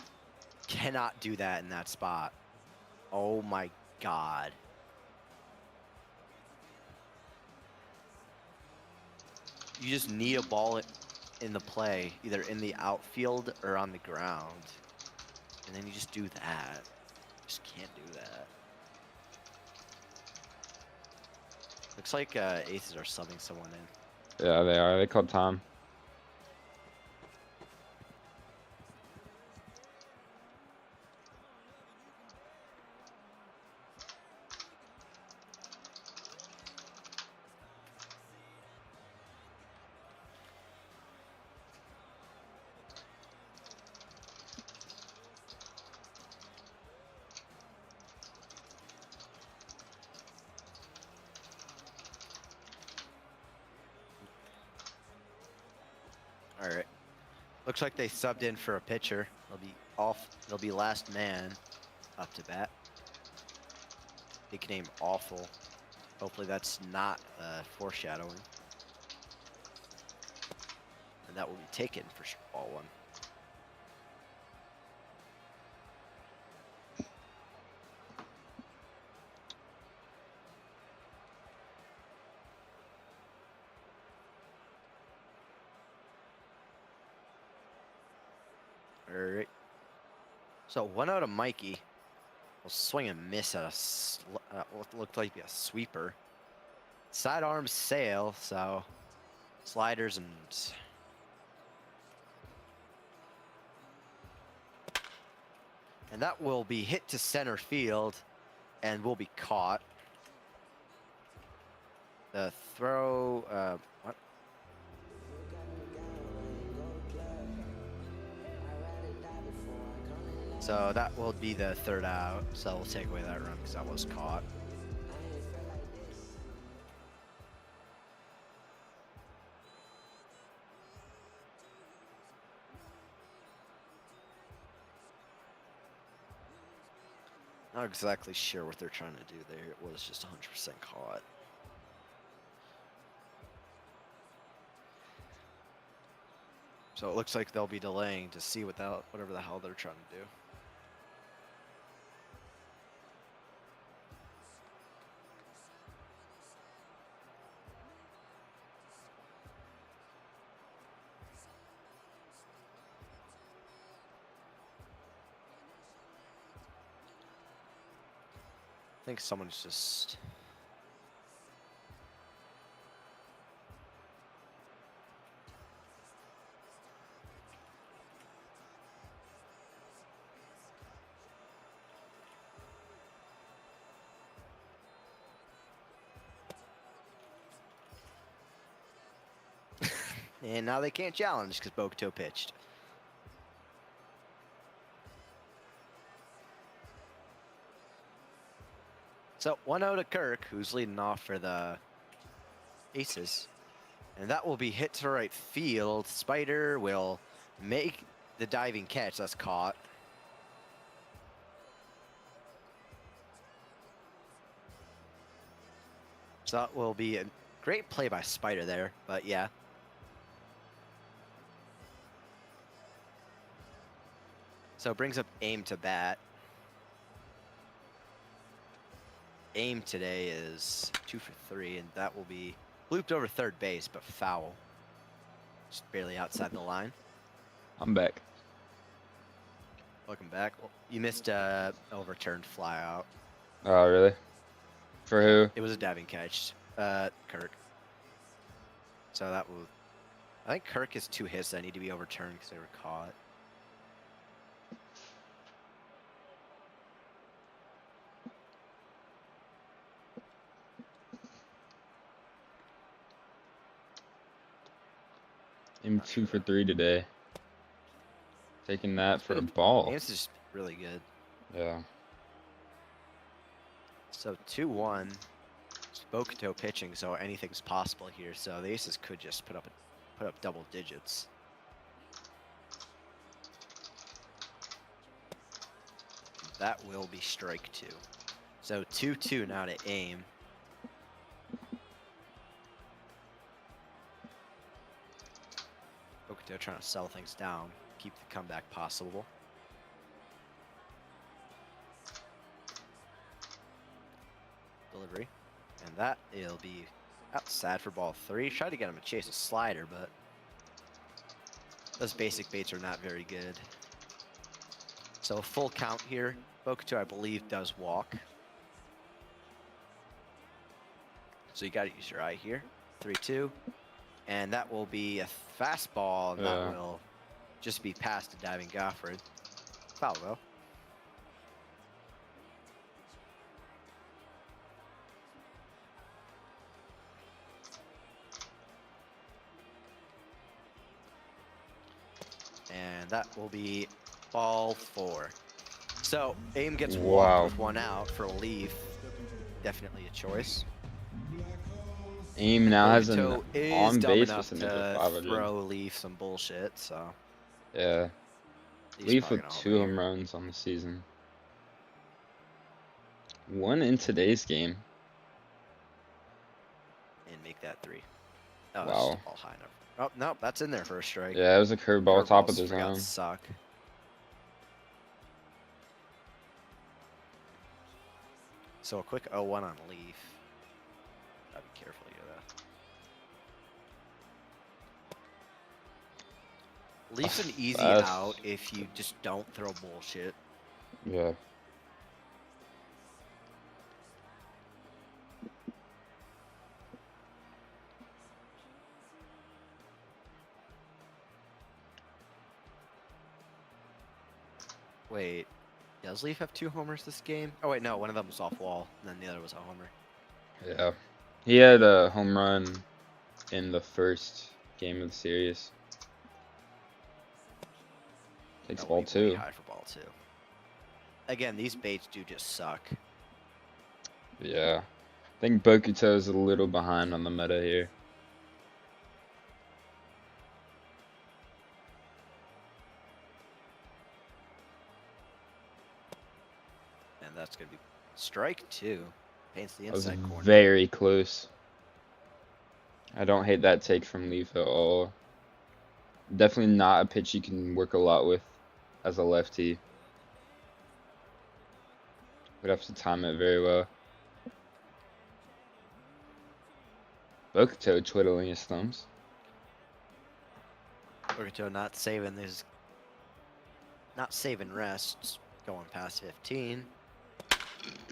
[SPEAKER 5] cannot do that in that spot. Oh my god. You just need a ball in the play, either in the outfield or on the ground. And then you just do that. Just can't do that. Looks like Aces are subbing someone in.
[SPEAKER 1] Yeah, they are. They called Tom.
[SPEAKER 5] Alright. Looks like they subbed in for a pitcher. They'll be last man up to bat. Nickname Awful. Hopefully that's not foreshadowing. And that will be taken for ball 1. Alright. So 1 out of Mikey. will swing and miss at what looked like a sweeper. Sidearms sail, so sliders and that will be hit to center field and will be caught. The throw, what? So that will be the third out. So we'll take away that run because that was caught. Not exactly sure what they're trying to do there. It was just 100% caught. So it looks like they'll be delaying to see whatever the hell they're trying to do. I think someone's just... And now they can't challenge because Bokuto pitched. So 1-0 to Kirk, who's leading off for the Aces. And that will be hit to right field. Spider will make the diving catch. That's caught. So that will be a great play by Spider there, but yeah. So it brings up Aim to bat. Aim today is 2 for 3, and that will be looped over third base, but foul. Just barely outside the line.
[SPEAKER 1] I'm back.
[SPEAKER 5] Welcome back. Well, you missed a overturned fly out.
[SPEAKER 1] Oh, really? For who?
[SPEAKER 5] It was a diving catch. Kirk. So that will... I think Kirk has 2 hits that need to be overturned because they were caught.
[SPEAKER 1] I'm 2 for 3 today. Taking that for a ball.
[SPEAKER 5] This is really good.
[SPEAKER 1] Yeah.
[SPEAKER 5] So 2-1. Bokuto pitching, so anything's possible here. So the Aces could just put up double digits. That will be strike 2. So 2-2 now to Aim. Bokuto trying to sell things down, keep the comeback possible. Delivery. And that it'll be outside for ball 3. Tried to get him to chase a slider, but those basic baits are not very good. So a full count here. Bokuto, I believe, does walk. So you got to use your eye here. 3-2. And that will be a fastball, and that will just be past to diving Goffred. Foul, though. And that will be ball 4. So Aim gets walked with 1 out for a leaf. Definitely a choice.
[SPEAKER 1] Aim now has an
[SPEAKER 5] Bokuto is
[SPEAKER 1] on
[SPEAKER 5] dumb
[SPEAKER 1] base
[SPEAKER 5] enough
[SPEAKER 1] percentage of
[SPEAKER 5] to
[SPEAKER 1] 500.
[SPEAKER 5] throw Leaf some bullshit, so
[SPEAKER 1] Yeah.
[SPEAKER 5] he's
[SPEAKER 1] Leaf
[SPEAKER 5] probably
[SPEAKER 1] with
[SPEAKER 5] gonna
[SPEAKER 1] 2
[SPEAKER 5] hold
[SPEAKER 1] home runs on the season. 1 in today's game.
[SPEAKER 5] and make that 3. Oh,
[SPEAKER 1] Wow.
[SPEAKER 5] it's just all high enough. Oh, no, that's in there for a strike.
[SPEAKER 1] Yeah, it was a curveball, top of
[SPEAKER 5] Curveballs
[SPEAKER 1] the
[SPEAKER 5] forgot
[SPEAKER 1] zone.
[SPEAKER 5] suck. So a quick 0-1 on Leaf. Gotta be careful here, though. Leaf's an easy
[SPEAKER 1] That's-
[SPEAKER 5] out if you just don't throw bullshit.
[SPEAKER 1] Yeah.
[SPEAKER 5] Wait, does Leaf have 2 homers this game? Oh wait, no, one of them was off wall, and then the other was a homer.
[SPEAKER 1] Yeah. He had a home run in the first game of the series. Takes
[SPEAKER 5] That
[SPEAKER 1] ball
[SPEAKER 5] would be way
[SPEAKER 1] 2.
[SPEAKER 5] high for ball 2. Again, these baits do just suck.
[SPEAKER 1] Yeah. I think Bokuto is a little behind on the meta here.
[SPEAKER 5] And that's gonna be strike 2. Paints the
[SPEAKER 1] That was
[SPEAKER 5] inside corner.
[SPEAKER 1] very close. I don't hate that take from Leaf at all. Definitely not a pitch you can work a lot with as a lefty. Would have to time it very well. Bokuto twiddling his thumbs.
[SPEAKER 5] Bokuto not saving rests, going past 15.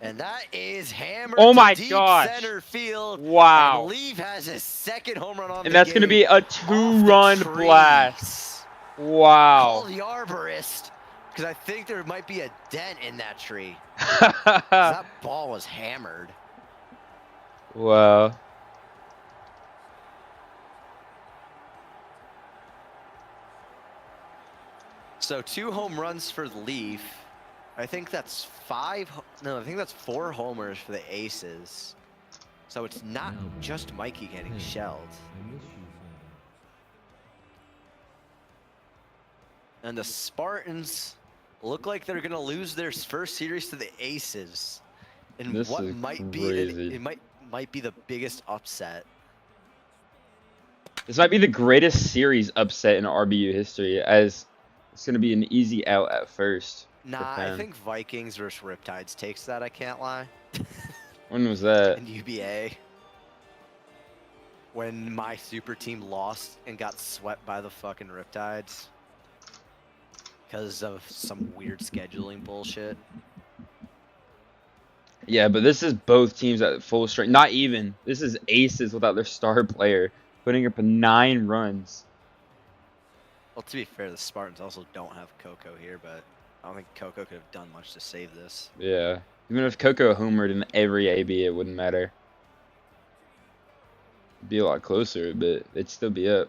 [SPEAKER 5] And that is hammered
[SPEAKER 1] Oh my
[SPEAKER 5] to deep
[SPEAKER 1] gosh.
[SPEAKER 5] center field.
[SPEAKER 1] Wow.
[SPEAKER 5] And Leaf has his second home run on
[SPEAKER 1] And
[SPEAKER 5] the
[SPEAKER 1] that's going to
[SPEAKER 5] game
[SPEAKER 1] be a
[SPEAKER 5] off the
[SPEAKER 1] 2-run
[SPEAKER 5] trees.
[SPEAKER 1] blast.
[SPEAKER 5] Call
[SPEAKER 1] Wow.
[SPEAKER 5] the arborist, because I think there might be a dent in that tree. 'Cause that ball was hammered.
[SPEAKER 1] Wow.
[SPEAKER 5] So 2 home runs for the Leaf. I think that's 4 homers for the Aces. So it's not just Mikey getting shelled.
[SPEAKER 7] I miss you, Father.
[SPEAKER 5] And the Spartans look like they're gonna lose their first series to the Aces. And
[SPEAKER 1] This
[SPEAKER 5] what
[SPEAKER 1] is
[SPEAKER 5] might
[SPEAKER 1] crazy.
[SPEAKER 5] be it might be the biggest upset.
[SPEAKER 1] This might be the greatest series upset in RBU history, as it's going to be an easy out at first.
[SPEAKER 5] Nah, I
[SPEAKER 1] Japan.
[SPEAKER 5] think Vikings versus Riptides takes that, I can't lie.
[SPEAKER 1] When was that?
[SPEAKER 5] In UBA. When my super team lost and got swept by the fucking Riptides. Because of some weird scheduling bullshit.
[SPEAKER 1] Yeah, but this is both teams at full strength. Not even. This is Aces without their star player, putting up 9 runs.
[SPEAKER 5] Well, to be fair, the Spartans also don't have Coco here, but I don't think Coco could have done much to save this.
[SPEAKER 1] Yeah. Even if Coco homered in every AB, it wouldn't matter. It'd be a lot closer, but it'd still be up.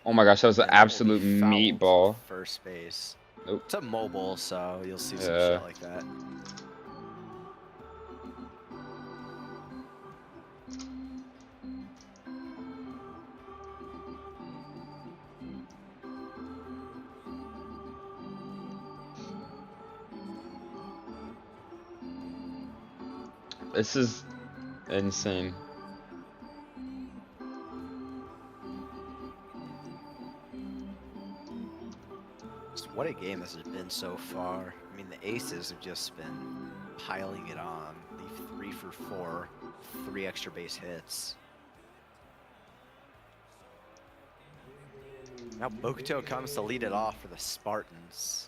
[SPEAKER 1] Oh my gosh, that was an
[SPEAKER 5] And that will be
[SPEAKER 1] absolute
[SPEAKER 5] fouled
[SPEAKER 1] meatball.
[SPEAKER 5] First base.
[SPEAKER 1] Nope.
[SPEAKER 5] It's a mobile, so you'll see some
[SPEAKER 1] Yeah.
[SPEAKER 5] shit like that.
[SPEAKER 1] This is insane.
[SPEAKER 5] Just what a game this has been so far. I mean, the Aces have just been piling it on. Leave 3 for 4, 3 extra base hits. Now Bokuto comes to lead it off for the Spartans.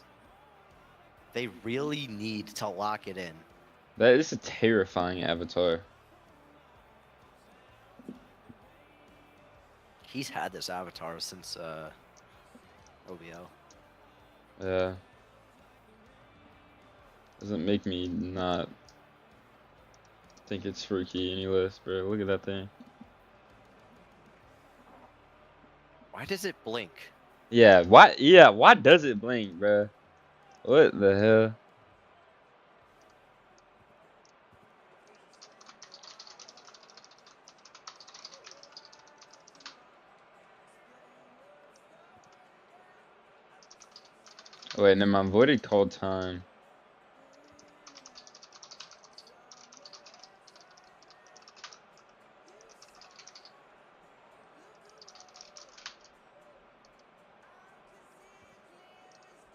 [SPEAKER 5] They really need to lock it in.
[SPEAKER 1] That is a terrifying avatar.
[SPEAKER 5] He's had this avatar since OBO.
[SPEAKER 1] Yeah. Doesn't make me not think it's freaky any less, bro. Look at that thing.
[SPEAKER 5] Why does it blink?
[SPEAKER 1] Yeah, why? Yeah, why does it blink, bro? What the hell? Wait, never mind. Voided called time.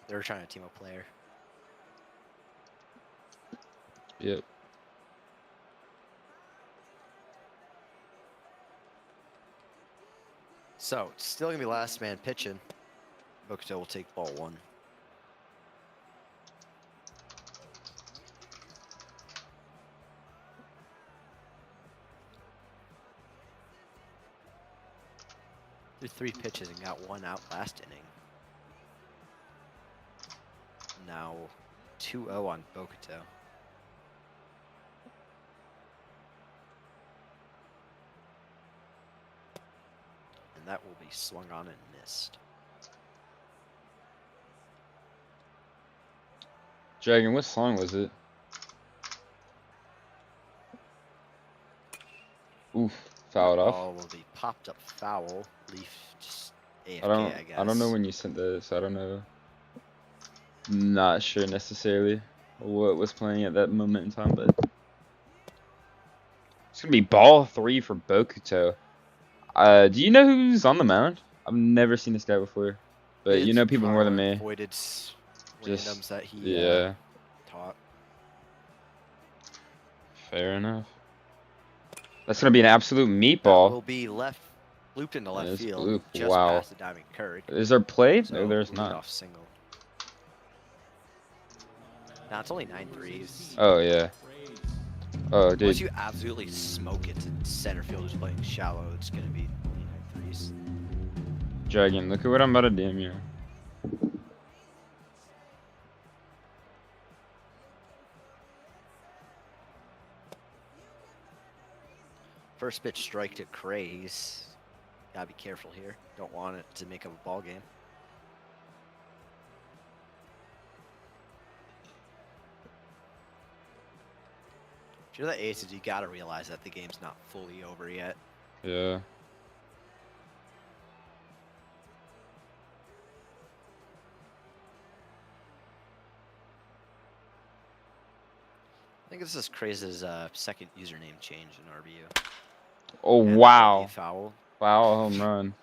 [SPEAKER 5] They were trying to team a player.
[SPEAKER 1] Yep.
[SPEAKER 5] So, it's still going to be last man pitching. Bokuto will take ball 1. Threw 3 pitches and got 1 out last inning. now 2-0 on Bokuto. And that will be swung on and missed.
[SPEAKER 1] Dragon, what song was it? Oof, fouled
[SPEAKER 5] That
[SPEAKER 1] off.
[SPEAKER 5] ball will be popped up foul. Leaf just AFK, I guess.
[SPEAKER 1] I don't know when you sent this. I don't know. Not sure necessarily what was playing at that moment in time, but it's gonna be ball 3 for Bokuto. Do you know who's on the mound? I've never seen this guy before, but you
[SPEAKER 5] It's
[SPEAKER 1] know people more than
[SPEAKER 5] probably
[SPEAKER 1] me.
[SPEAKER 5] Voided
[SPEAKER 1] Just
[SPEAKER 5] randoms that he
[SPEAKER 1] yeah,
[SPEAKER 5] taught.
[SPEAKER 1] fair enough. That's gonna be an absolute
[SPEAKER 5] That
[SPEAKER 1] meatball.
[SPEAKER 5] will be looped into left
[SPEAKER 1] It's
[SPEAKER 5] field,
[SPEAKER 1] bloop.
[SPEAKER 5] just
[SPEAKER 1] Wow.
[SPEAKER 5] past the diving Curry.
[SPEAKER 1] Is there play?
[SPEAKER 5] So
[SPEAKER 1] No, there's not.
[SPEAKER 5] leadoff single. Nah, it's only 9 threes.
[SPEAKER 1] Oh yeah. Oh dude.
[SPEAKER 5] Unless you absolutely smoke it to center field who's playing shallow, it's gonna be only 9 threes.
[SPEAKER 1] Dragon, look at what I'm about to do here.
[SPEAKER 5] First pitch strike to Craze. Gotta be careful here. Don't want it to make up a ball game. If you're the Aces, you gotta realize that the game's not fully over yet.
[SPEAKER 1] Yeah.
[SPEAKER 5] I think this is Craze's second username change in RBU.
[SPEAKER 1] Oh
[SPEAKER 5] And
[SPEAKER 1] wow.
[SPEAKER 5] Foul.
[SPEAKER 1] Wow, home run.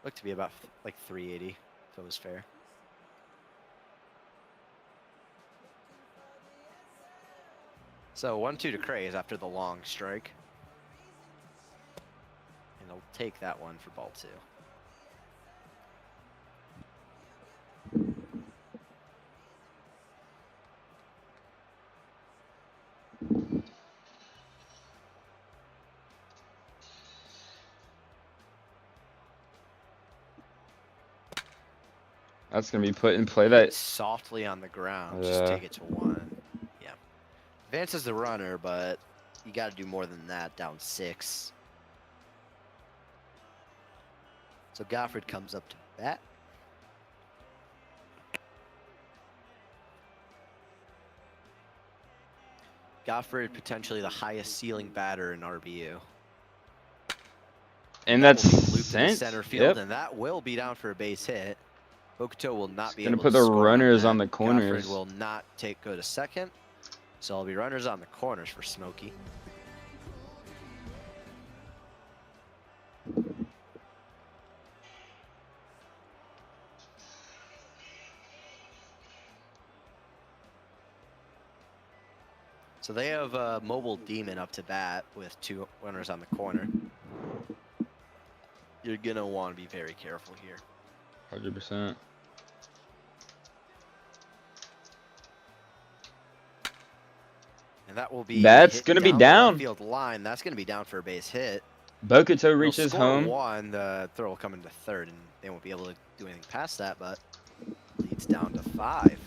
[SPEAKER 5] Looked to be about like 380, if it was fair. So 1-2 to Craze after the long strike. And he'll take that one for ball 2.
[SPEAKER 1] That's gonna be put in play. That
[SPEAKER 5] Softly on the ground,
[SPEAKER 1] Yeah.
[SPEAKER 5] just take it to 1. Yeah. Advances the runner, but you got to do more than that, down 6. So Goffred comes up to bat. Goffred potentially the highest ceiling batter in RBU.
[SPEAKER 1] and
[SPEAKER 5] That
[SPEAKER 1] that's
[SPEAKER 5] will be looped into
[SPEAKER 1] sent.
[SPEAKER 5] center field,
[SPEAKER 1] Yep.
[SPEAKER 5] and that will be down for a base hit. Bokuto will not be
[SPEAKER 1] Gonna
[SPEAKER 5] able
[SPEAKER 1] put
[SPEAKER 5] to
[SPEAKER 1] the
[SPEAKER 5] score
[SPEAKER 1] runners
[SPEAKER 5] that.
[SPEAKER 1] on the corners.
[SPEAKER 5] Goffred will not go to second, so it'll be runners on the corners for Smokey. So they have a mobile demon up to bat with 2 runners on the corner. You're gonna want to be very careful here.
[SPEAKER 1] 100%.
[SPEAKER 5] And that will be
[SPEAKER 1] That's
[SPEAKER 5] hit
[SPEAKER 1] gonna be
[SPEAKER 5] the
[SPEAKER 1] down.
[SPEAKER 5] left field line. That's gonna be down for a base hit.
[SPEAKER 1] Bokuto
[SPEAKER 5] They'll
[SPEAKER 1] reaches
[SPEAKER 5] score
[SPEAKER 1] home.
[SPEAKER 5] 1, the throw will come into third, and they won't be able to do anything past that, but leads down to 5.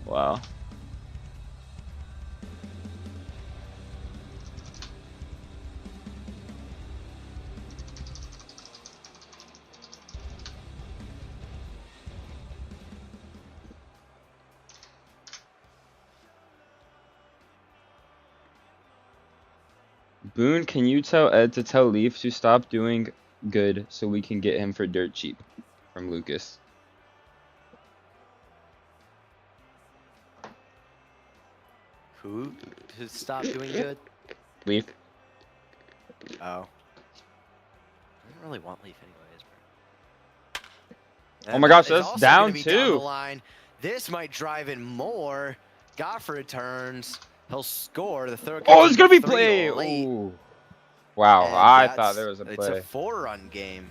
[SPEAKER 1] Wow. Boone, can you tell Ed to tell Leaf to stop doing good so we can get him for dirt cheap? From Lucas.
[SPEAKER 5] Who stopped doing good?
[SPEAKER 1] Leaf.
[SPEAKER 5] Oh. I don't really want Leaf anyways, bro.
[SPEAKER 1] Oh my
[SPEAKER 5] And
[SPEAKER 1] gosh,
[SPEAKER 5] that is
[SPEAKER 1] that's
[SPEAKER 5] also
[SPEAKER 1] down
[SPEAKER 5] gonna be down the
[SPEAKER 1] 2.
[SPEAKER 5] line. This might drive in more. Goffred turns. He'll score. The third.
[SPEAKER 1] Oh, it's gonna be
[SPEAKER 5] 3
[SPEAKER 1] play.
[SPEAKER 5] late.
[SPEAKER 1] Ooh. Wow,
[SPEAKER 5] And
[SPEAKER 1] I thought
[SPEAKER 5] that's-
[SPEAKER 1] there was a
[SPEAKER 5] It's a
[SPEAKER 1] play.
[SPEAKER 5] 4-run game.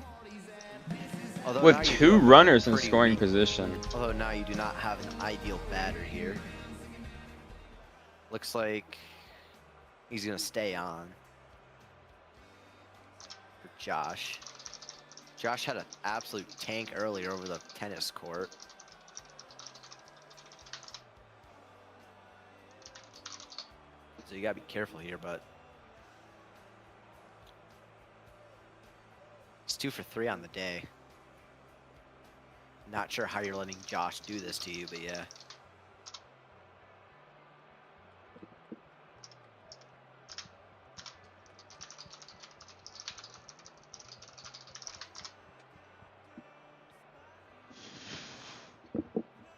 [SPEAKER 5] Although
[SPEAKER 1] With
[SPEAKER 5] now you
[SPEAKER 1] 2
[SPEAKER 5] do have a
[SPEAKER 1] runners in
[SPEAKER 5] pretty
[SPEAKER 1] scoring
[SPEAKER 5] weak-
[SPEAKER 1] position.
[SPEAKER 5] Although now you do not have an ideal batter here. Looks like he's gonna stay on for Josh. Josh had an absolute tank earlier over the tennis court. So you gotta be careful here, but it's 2 for 3 on the day. Not sure how you're letting Josh do this to you, but yeah.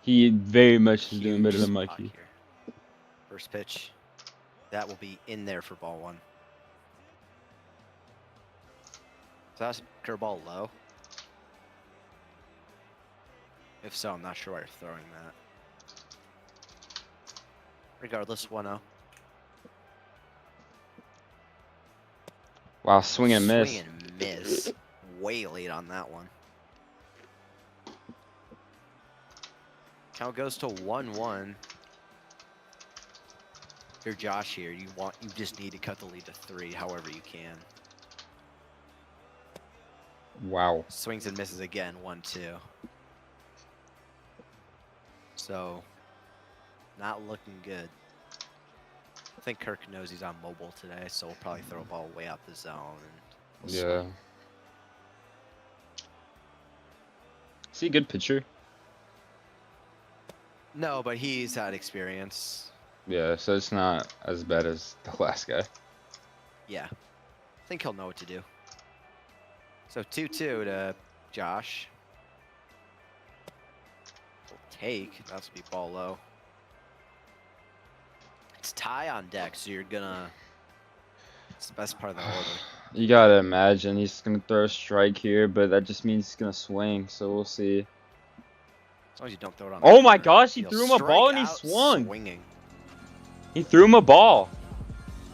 [SPEAKER 1] He very much is doing better
[SPEAKER 5] Huge
[SPEAKER 1] than
[SPEAKER 5] spot
[SPEAKER 1] Mikey.
[SPEAKER 5] here. First pitch. That will be in there for ball 1. So that's curveball low. If so, I'm not sure why you're throwing that. Regardless, 1-0.
[SPEAKER 1] Wow, swing and miss.
[SPEAKER 5] Swing and miss. Way late on that one. Count goes to 1-1. If you're Josh here, you just need to cut the lead to 3 however you can.
[SPEAKER 1] Wow.
[SPEAKER 5] Swings and misses again, 1-2. So, not looking good. I think Kirk knows he's on mobile today, so we'll probably throw a ball way out the zone. And we'll
[SPEAKER 1] Yeah.
[SPEAKER 5] swing.
[SPEAKER 1] Is he a good pitcher?
[SPEAKER 5] No, but he's had experience.
[SPEAKER 1] Yeah, so it's not as bad as the last guy.
[SPEAKER 5] Yeah. I think he'll know what to do. So 2-2 to Josh. We'll take. That's be ball low. It's tie on deck, so you're gonna. It's the best part of the order.
[SPEAKER 1] You gotta imagine he's gonna throw a strike here, but that just means he's gonna swing, so we'll see.
[SPEAKER 5] As long as you don't throw it on.
[SPEAKER 1] Oh
[SPEAKER 5] the
[SPEAKER 1] my
[SPEAKER 5] corner.
[SPEAKER 1] gosh, he
[SPEAKER 5] You'll
[SPEAKER 1] threw him a ball and he
[SPEAKER 5] strike out
[SPEAKER 1] swung.
[SPEAKER 5] Swinging.
[SPEAKER 1] He threw him a ball.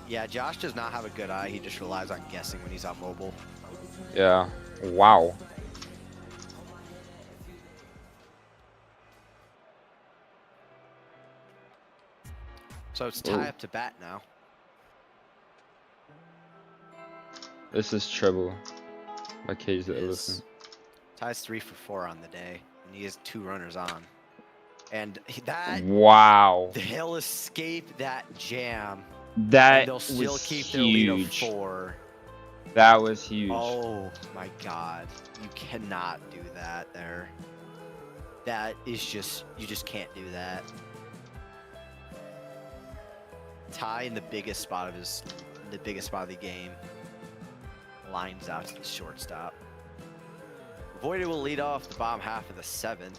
[SPEAKER 5] Yeah, Josh does not have a good eye. He just relies on guessing when he's on mobile.
[SPEAKER 1] Yeah. Wow.
[SPEAKER 5] So it's
[SPEAKER 1] Ooh.
[SPEAKER 5] tie up to bat now.
[SPEAKER 1] This is trouble. My cage that
[SPEAKER 5] It is.
[SPEAKER 1] listen.
[SPEAKER 5] Ties 3 for 4 on the day, and he has 2 runners on. And that
[SPEAKER 1] Wow.
[SPEAKER 5] he'll escape that jam.
[SPEAKER 1] That
[SPEAKER 5] And they'll still
[SPEAKER 1] was
[SPEAKER 5] keep their lead of
[SPEAKER 1] huge.
[SPEAKER 5] 4.
[SPEAKER 1] That was huge.
[SPEAKER 5] Oh my God! You cannot do that there. That is just you just can't do that. Ty in the biggest spot of the game. Lines out to the shortstop. Voided will lead off the bottom half of the 7th.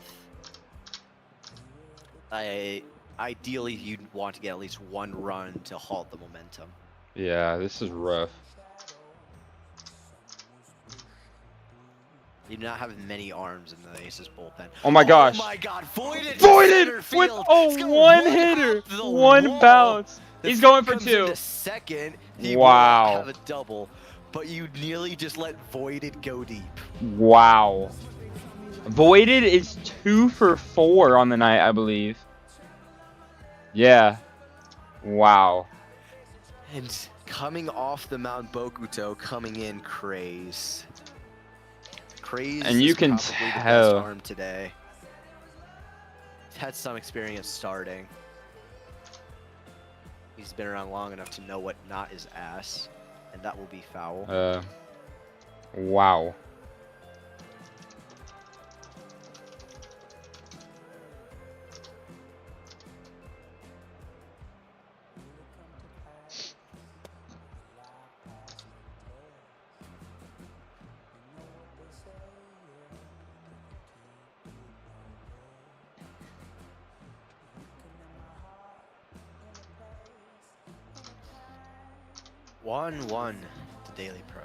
[SPEAKER 5] Ideally, you'd want to get at least 1 run to halt the momentum.
[SPEAKER 1] Yeah, this is rough.
[SPEAKER 5] You do not have many arms in the Aces bullpen.
[SPEAKER 1] Oh my gosh.
[SPEAKER 5] Oh my God! Voided!
[SPEAKER 1] Voided with
[SPEAKER 5] Field.
[SPEAKER 1] a
[SPEAKER 5] It's got
[SPEAKER 1] one
[SPEAKER 5] one
[SPEAKER 1] hitter,
[SPEAKER 5] off the
[SPEAKER 1] one
[SPEAKER 5] wall.
[SPEAKER 1] bounce.
[SPEAKER 5] The
[SPEAKER 1] He's going
[SPEAKER 5] field
[SPEAKER 1] for
[SPEAKER 5] comes
[SPEAKER 1] 2.
[SPEAKER 5] into second. He
[SPEAKER 1] Wow.
[SPEAKER 5] will have a double, but you nearly just let Voided go deep.
[SPEAKER 1] Wow. Voided is 2 for 4 on the night, I believe. Yeah. Wow.
[SPEAKER 5] And coming off the mound, Bokuto coming in craze. Craze
[SPEAKER 1] And you
[SPEAKER 5] is
[SPEAKER 1] can
[SPEAKER 5] probably the
[SPEAKER 1] tell.
[SPEAKER 5] best arm today. He's had some experience starting. He's been around long enough to know what not is ass, and that will be foul.
[SPEAKER 1] Wow.
[SPEAKER 5] One to Daily Pro.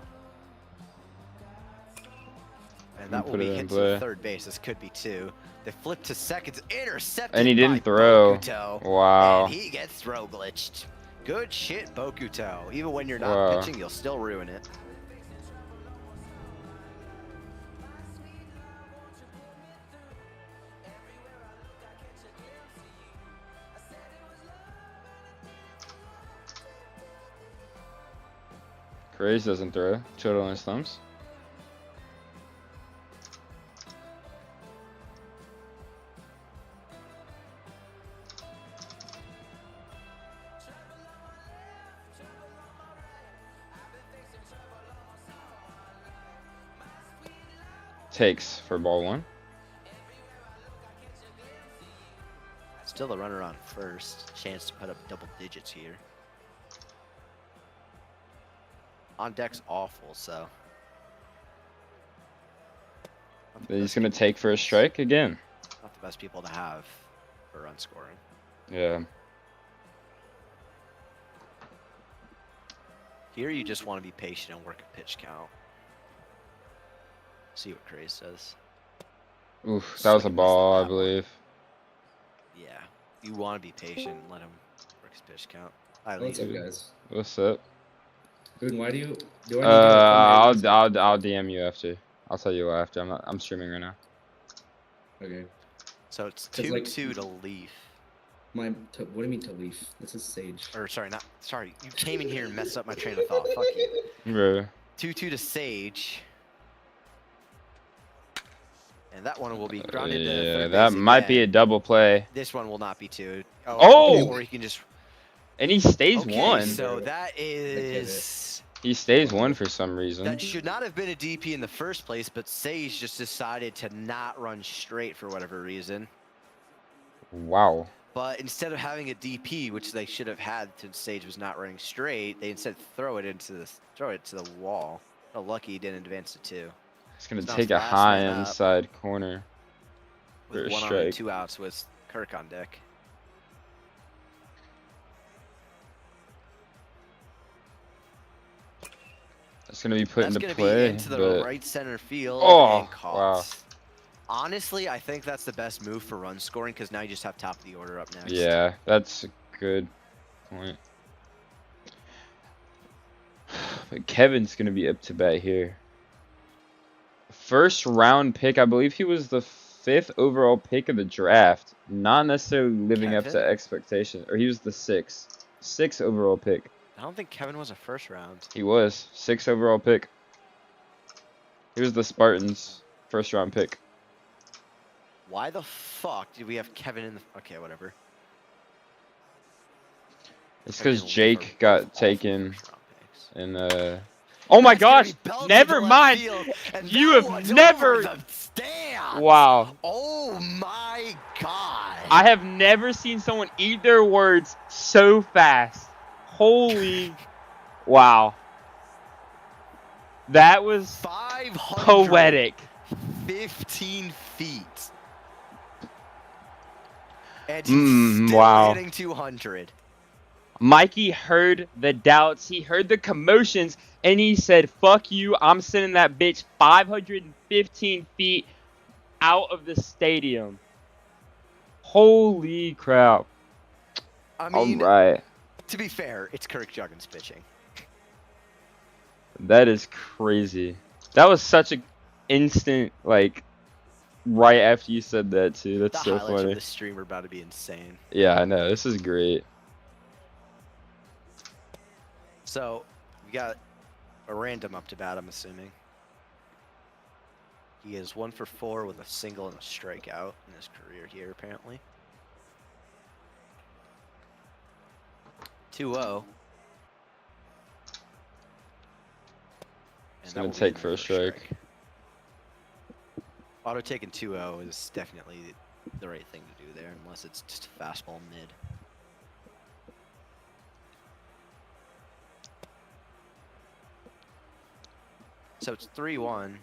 [SPEAKER 5] And that will
[SPEAKER 1] Put
[SPEAKER 5] be
[SPEAKER 1] it in
[SPEAKER 5] hit
[SPEAKER 1] play.
[SPEAKER 5] to third base. This could be 2. They flip to second. Intercepted
[SPEAKER 1] And he didn't
[SPEAKER 5] by
[SPEAKER 1] throw.
[SPEAKER 5] Bokuto.
[SPEAKER 1] Wow.
[SPEAKER 5] And he gets throw glitched. Good shit, Bokuto. Even when you're not
[SPEAKER 1] Wow.
[SPEAKER 5] pitching, you'll still ruin it.
[SPEAKER 1] Craze doesn't throw. Twiddle on his thumbs. takes for ball 1.
[SPEAKER 5] Still the runner on first. Chance to put up double digits here. On deck's awful, so.
[SPEAKER 1] He's gonna take for a strike again.
[SPEAKER 5] Not the best people to have for run scoring.
[SPEAKER 1] Yeah.
[SPEAKER 5] Here you just want to be patient and work a pitch count. See what Craze does.
[SPEAKER 1] Oof, that was a
[SPEAKER 5] Second
[SPEAKER 1] ball, I
[SPEAKER 5] missed the
[SPEAKER 1] believe.
[SPEAKER 5] Yeah, you want to be patient and let him work his pitch count. I
[SPEAKER 6] What's
[SPEAKER 5] leave.
[SPEAKER 6] up, guys?
[SPEAKER 1] What's up?
[SPEAKER 6] Boone, why do I need to come here?
[SPEAKER 1] I'll DM you after. I'll tell you after. I'm streaming right now.
[SPEAKER 6] Okay.
[SPEAKER 5] So it's
[SPEAKER 6] 'Cause, like,
[SPEAKER 5] 2-2 to Leaf.
[SPEAKER 6] What do you mean to leaf? This is Sage.
[SPEAKER 5] Or sorry, not sorry. You came in here and messed up my train of thought. Fuck you.
[SPEAKER 1] Bro.
[SPEAKER 5] 2-2 to Sage. And that one will be grounded to
[SPEAKER 1] Yeah,
[SPEAKER 5] third
[SPEAKER 1] that
[SPEAKER 5] base
[SPEAKER 1] might be a
[SPEAKER 5] again.
[SPEAKER 1] double play.
[SPEAKER 5] This one will not be 2.
[SPEAKER 1] Oh!
[SPEAKER 5] Okay, or he can just.
[SPEAKER 1] And he stays
[SPEAKER 5] Okay,
[SPEAKER 1] 1.
[SPEAKER 5] so that is.
[SPEAKER 1] He stays 1 for some reason.
[SPEAKER 5] That should not have been a DP in the first place, but Sage just decided to not run straight for whatever reason.
[SPEAKER 1] Wow.
[SPEAKER 5] But instead of having a DP, which they should have had since Sage was not running straight, they instead throw it to the wall. Oh, lucky he didn't advance to 2.
[SPEAKER 1] He's gonna
[SPEAKER 5] Now
[SPEAKER 1] take a
[SPEAKER 5] fast
[SPEAKER 1] high
[SPEAKER 5] man up.
[SPEAKER 1] inside corner. For
[SPEAKER 5] With
[SPEAKER 1] a
[SPEAKER 5] 1 on
[SPEAKER 1] strike.
[SPEAKER 5] and 2 outs with Kirk on deck.
[SPEAKER 1] It's gonna be put
[SPEAKER 5] That's
[SPEAKER 1] into
[SPEAKER 5] gonna
[SPEAKER 1] play.
[SPEAKER 5] be into the
[SPEAKER 1] but
[SPEAKER 5] right center field
[SPEAKER 1] Oh,
[SPEAKER 5] and caught.
[SPEAKER 1] wow.
[SPEAKER 5] Honestly, I think that's the best move for run scoring because now you just have top of the order up next.
[SPEAKER 1] yeah, that's a good point. But Kevin's gonna be up to bat here. First round pick, I believe he was the 5th overall pick of the draft. Not necessarily living up to
[SPEAKER 5] Kevin?
[SPEAKER 1] expectation. Or he was the 6th overall pick.
[SPEAKER 5] I don't think Kevin was a first round.
[SPEAKER 1] He was 6th overall pick. He was the Spartans' first round pick.
[SPEAKER 5] Why the fuck did we have Kevin in the? Okay, whatever.
[SPEAKER 1] It's
[SPEAKER 5] Kevin
[SPEAKER 1] because
[SPEAKER 5] and Leaf
[SPEAKER 1] Jake
[SPEAKER 5] are
[SPEAKER 1] got
[SPEAKER 5] both awful
[SPEAKER 1] taken
[SPEAKER 5] first-round picks.
[SPEAKER 1] in Oh my
[SPEAKER 5] That's gonna
[SPEAKER 1] gosh!
[SPEAKER 5] be belted
[SPEAKER 1] Never
[SPEAKER 5] to left
[SPEAKER 1] mind!
[SPEAKER 5] field, and
[SPEAKER 1] You
[SPEAKER 5] that
[SPEAKER 1] have
[SPEAKER 5] one's
[SPEAKER 1] never-
[SPEAKER 5] over the stands.
[SPEAKER 1] Wow.
[SPEAKER 5] Oh my god!
[SPEAKER 1] I have never seen someone eat their words so fast. Holy. Wow. That was
[SPEAKER 5] 515
[SPEAKER 1] poetic.
[SPEAKER 5] feet. And he's still
[SPEAKER 1] wow.
[SPEAKER 5] hitting 200.
[SPEAKER 1] Mikey heard the doubts, he heard the commotions, and he said, fuck you, I'm sending that bitch 515 feet out of the stadium. Holy crap.
[SPEAKER 5] I mean,
[SPEAKER 1] Alright.
[SPEAKER 5] to be fair, it's Kirk Juggins pitching.
[SPEAKER 1] That is crazy. That was such an instant, like, right after you said that, too. That's
[SPEAKER 5] The
[SPEAKER 1] so
[SPEAKER 5] highlights
[SPEAKER 1] funny.
[SPEAKER 5] of the stream are about to be insane.
[SPEAKER 1] Yeah, I know. This is great.
[SPEAKER 5] So, we got a random up to bat, I'm assuming. He is 1 for 4 with a single and a strikeout in his career here, apparently. 2-0.
[SPEAKER 1] He's going to take for a strike.
[SPEAKER 5] Auto taking 2-0 is definitely the right thing to do there, unless it's just a fastball mid. So it's 3-1. And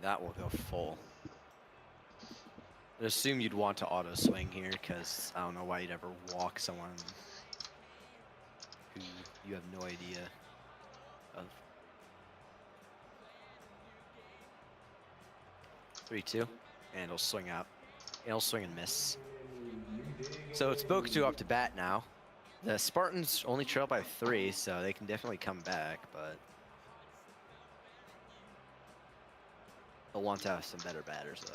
[SPEAKER 5] that will go full. I'd assume you'd want to auto swing here, because I don't know why you'd ever walk someone who you have no idea of. 3-2, and he'll swing out. He'll swing and miss. So it's Bokuto up to bat now. The Spartans only trail by 3, so they can definitely come back, but they'll want to have some better batters though.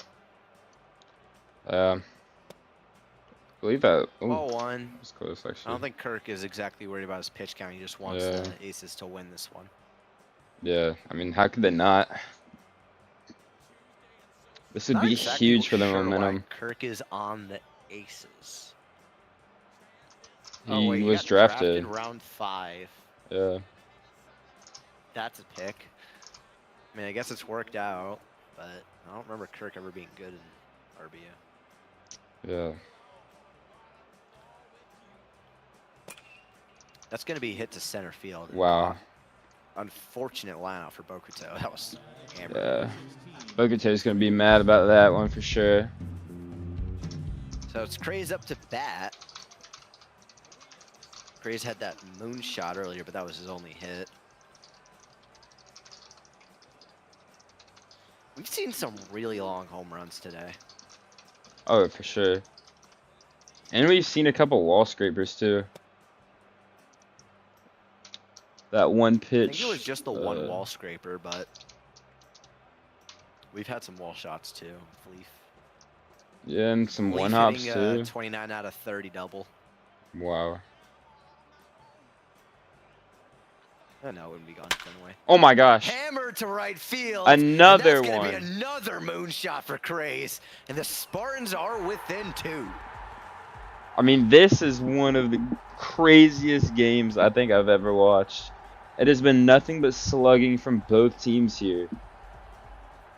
[SPEAKER 1] I believe that. Ooh,
[SPEAKER 5] 0-1.
[SPEAKER 1] that's close,
[SPEAKER 5] I
[SPEAKER 1] actually.
[SPEAKER 5] don't think Kirk is exactly worried about his pitch count. He just wants
[SPEAKER 1] Yeah.
[SPEAKER 5] the aces to win this one.
[SPEAKER 1] Yeah, I mean, how could they not? This would
[SPEAKER 5] Not
[SPEAKER 1] be
[SPEAKER 5] exactly
[SPEAKER 1] huge for the
[SPEAKER 5] sure
[SPEAKER 1] momentum.
[SPEAKER 5] Why Kirk is on the Aces.
[SPEAKER 1] He
[SPEAKER 5] Oh wait, he
[SPEAKER 1] was
[SPEAKER 5] got
[SPEAKER 1] drafted.
[SPEAKER 5] round 5.
[SPEAKER 1] Yeah.
[SPEAKER 5] That's a pick. I mean, I guess it's worked out, but I don't remember Kirk ever being good in RBU.
[SPEAKER 1] Yeah.
[SPEAKER 5] That's going to be hit to center field.
[SPEAKER 1] Wow.
[SPEAKER 5] Unfortunate line out for Bokuto. That was hammered.
[SPEAKER 1] Yeah. Bokuto's gonna be mad about that one for sure.
[SPEAKER 5] So it's Craze up to bat. Craze had that moonshot earlier, but that was his only hit. We've seen some really long home runs today.
[SPEAKER 1] Oh, for sure. And we've seen a couple wall scrapers too. That one pitch.
[SPEAKER 5] I think it was just the one wall scraper, but we've had some wall shots too. Leaf.
[SPEAKER 1] Yeah, and some
[SPEAKER 5] Leaf
[SPEAKER 1] one hops
[SPEAKER 5] hitting,
[SPEAKER 1] too.
[SPEAKER 5] 29 out of 30 double.
[SPEAKER 1] Wow.
[SPEAKER 5] Oh no, it wouldn't be gone Fenway.
[SPEAKER 1] Oh my gosh.
[SPEAKER 5] Hammer to right field.
[SPEAKER 1] Another
[SPEAKER 5] and that's
[SPEAKER 1] one.
[SPEAKER 5] Gonna be another moonshot for Craze, and the Spartans are within 2.
[SPEAKER 1] I mean, this is one of the craziest games I think I've ever watched. It has been nothing but slugging from both teams here.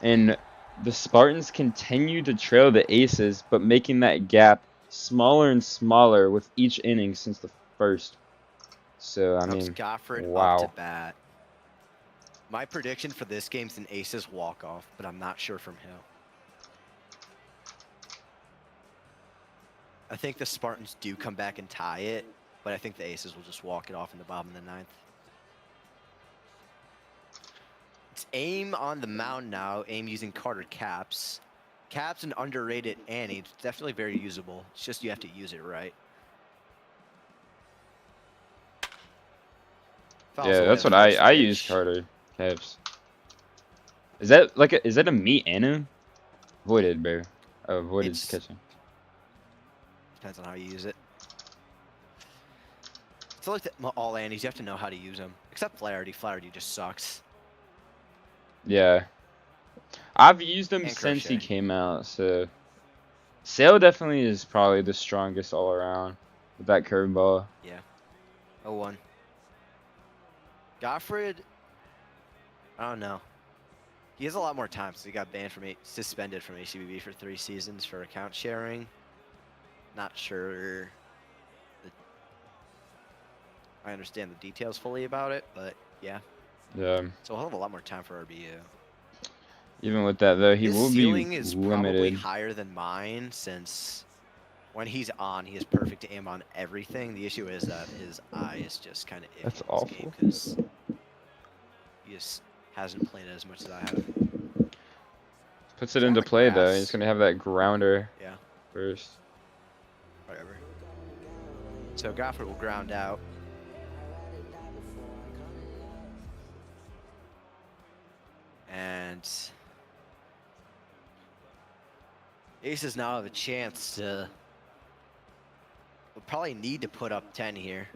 [SPEAKER 1] And the Spartans continue to trail the Aces, but making that gap smaller and smaller with each inning since the first. So, I mean,
[SPEAKER 5] Goffred
[SPEAKER 1] wow.
[SPEAKER 5] up to bat. My prediction for this game's an Aces walk-off, but I'm not sure from who. I think the Spartans do come back and tie it, but I think the Aces will just walk it off in the bottom of the 9th. It's Aim on the mound now. Aim using Carter Caps. Caps an underrated Annie. It's definitely very usable. It's just you have to use it right. Fouls
[SPEAKER 1] yeah,
[SPEAKER 5] away
[SPEAKER 1] that's
[SPEAKER 5] the
[SPEAKER 1] what I
[SPEAKER 5] first
[SPEAKER 1] use
[SPEAKER 5] pitch.
[SPEAKER 1] Carter Caps. Is that like is that a meat and a voided bear? Oh, voided's
[SPEAKER 5] It's-
[SPEAKER 1] catching.
[SPEAKER 5] Depends on how you use it. It's like all Annies, you have to know how to use them. Except Flaherty. Flaherty just sucks.
[SPEAKER 1] Yeah. I've used him
[SPEAKER 5] And
[SPEAKER 1] since he
[SPEAKER 5] Crochet.
[SPEAKER 1] came out, so Sale definitely is probably the strongest all around with that curveball.
[SPEAKER 5] Yeah. 0-1. Goffred, I don't know. He has a lot more time, so he got banned from suspended from ACBB for 3 seasons for account sharing. Not sure. I understand the details fully about it, but yeah.
[SPEAKER 1] Yeah.
[SPEAKER 5] So he'll have a lot more time for RBU.
[SPEAKER 1] Even with that though, he
[SPEAKER 5] His
[SPEAKER 1] will
[SPEAKER 5] ceiling
[SPEAKER 1] be
[SPEAKER 5] is probably
[SPEAKER 1] limited.
[SPEAKER 5] higher than mine, since when he's on, he has perfect aim on everything. The issue is that his eye is just kind of iffy
[SPEAKER 1] That's
[SPEAKER 5] in this
[SPEAKER 1] awful.
[SPEAKER 5] game because he just hasn't played it as much as I have.
[SPEAKER 1] Puts it
[SPEAKER 5] He's on
[SPEAKER 1] into
[SPEAKER 5] the
[SPEAKER 1] play though.
[SPEAKER 5] grass.
[SPEAKER 1] He's gonna have that grounder
[SPEAKER 5] Yeah,
[SPEAKER 1] first.
[SPEAKER 5] whatever. So Goffred will ground out. And Aces now have a chance to. Will probably need to put up 10 here.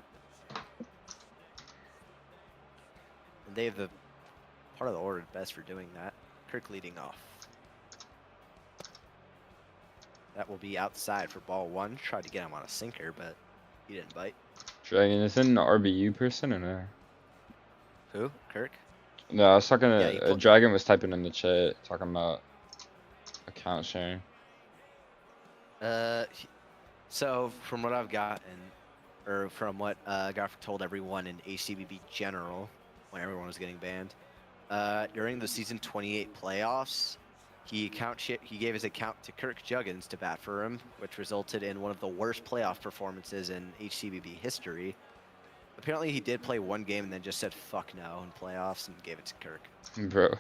[SPEAKER 5] And they have the part of the order best for doing that. Kirk leading off. That will be outside for ball 1. Tried to get him on a sinker, but he didn't bite.
[SPEAKER 1] Dragon, is it an RBU person or no?
[SPEAKER 5] Who? Kirk?
[SPEAKER 1] No, I was talking
[SPEAKER 5] Yeah, he
[SPEAKER 1] to
[SPEAKER 5] put-
[SPEAKER 1] Dragon was typing in the chat talking about account sharing.
[SPEAKER 5] So from what I've gotten, or from what Goffred told everyone in ACBB general, when everyone was getting banned, during the season 28 playoffs, he gave his account to Kirk Juggins to bat for him, which resulted in one of the worst playoff performances in HCBB history. Apparently, he did play one game and then just said "fuck no" in playoffs and gave it to Kirk.
[SPEAKER 1] Bro.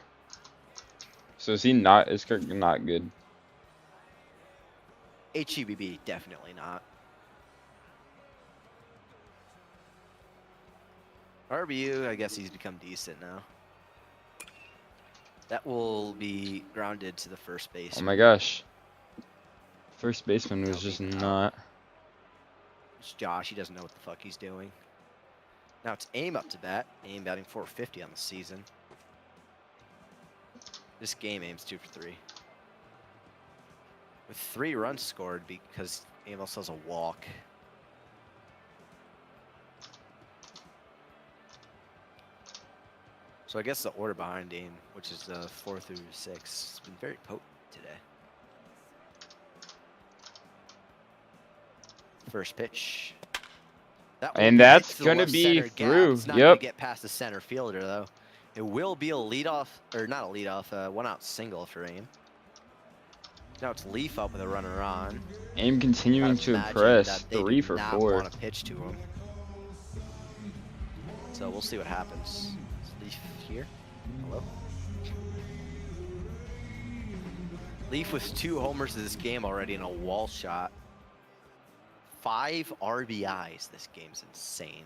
[SPEAKER 1] So is Kirk not good?
[SPEAKER 5] HCBB, definitely not. RBU, I guess he's become decent now. That will be grounded to the first base.
[SPEAKER 1] Oh my gosh. First baseman was
[SPEAKER 5] That'll
[SPEAKER 1] just
[SPEAKER 5] be out.
[SPEAKER 1] not.
[SPEAKER 5] It's Josh, he doesn't know what the fuck he's doing. Now it's Aim up to bat. Aim batting 450 on the season. This game Aim's 2 for 3. With 3 runs scored because Amos has a walk. So I guess the order behind Aim, which is 4 through 6, has been very potent today. First pitch. That will
[SPEAKER 1] And
[SPEAKER 5] be hit
[SPEAKER 1] that's
[SPEAKER 5] to the
[SPEAKER 1] gonna
[SPEAKER 5] left
[SPEAKER 1] be
[SPEAKER 5] center gap.
[SPEAKER 1] through.
[SPEAKER 5] It's not gonna
[SPEAKER 1] Yep.
[SPEAKER 5] get past the center fielder though. It will be a leadoff, or not a leadoff, 1-out single for Aim. Now it's Leaf up with a runner on.
[SPEAKER 1] Aim continuing
[SPEAKER 5] Gotta
[SPEAKER 1] to
[SPEAKER 5] imagine
[SPEAKER 1] impress.
[SPEAKER 5] that they
[SPEAKER 1] 3
[SPEAKER 5] do
[SPEAKER 1] for
[SPEAKER 5] not
[SPEAKER 1] 4.
[SPEAKER 5] want to pitch to him. So we'll see what happens. Is Leaf here? Hello? Leaf with 2 homers this game already and a wall shot. 5 RBIs this game's insane.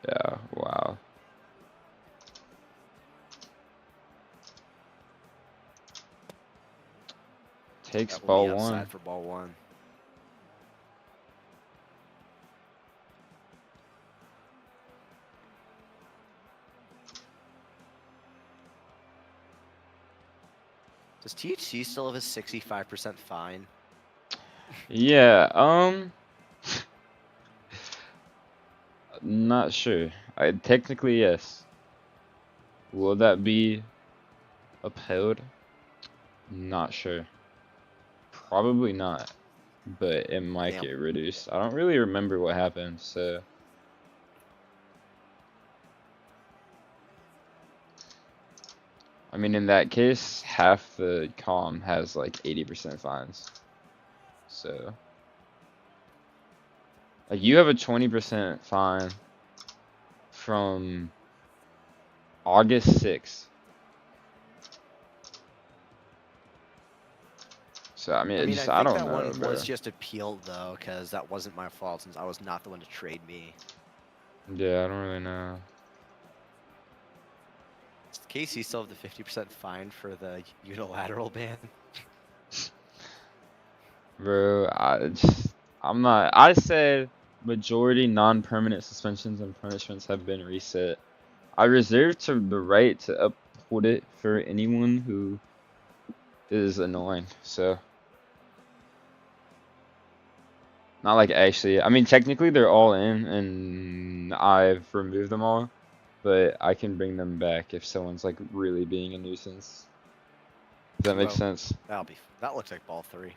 [SPEAKER 1] Yeah. Wow. Takes
[SPEAKER 5] That will
[SPEAKER 1] ball
[SPEAKER 5] be outside
[SPEAKER 1] 1.
[SPEAKER 5] for ball 1. Does THC still have a 65% fine?
[SPEAKER 1] Yeah. Not sure. Technically yes. Will that be upheld? Not sure. Probably not. But it might
[SPEAKER 5] Damn.
[SPEAKER 1] get reduced. I don't really remember what happened, so. I mean, in that case, half the column has like 80% fines. So. Like, you have a 20% fine from August 6th. So, I mean,
[SPEAKER 5] I
[SPEAKER 1] just,
[SPEAKER 5] think
[SPEAKER 1] I don't
[SPEAKER 5] that
[SPEAKER 1] know,
[SPEAKER 5] one
[SPEAKER 1] bro.
[SPEAKER 5] was just appealed though, because that wasn't my fault since I was not the one to trade me.
[SPEAKER 1] Yeah, I don't really know.
[SPEAKER 5] Does KC still have the 50% fine for the unilateral ban?
[SPEAKER 1] Bro, I'm not. I said majority non-permanent suspensions and punishments have been reset. I reserve the right to uphold it for anyone who is annoying. So, not like actually. I mean, technically they're all in, and I've removed them all, but I can bring them back if someone's like really being a nuisance. Does that make
[SPEAKER 5] Well,
[SPEAKER 1] sense?
[SPEAKER 5] That looks like ball 3.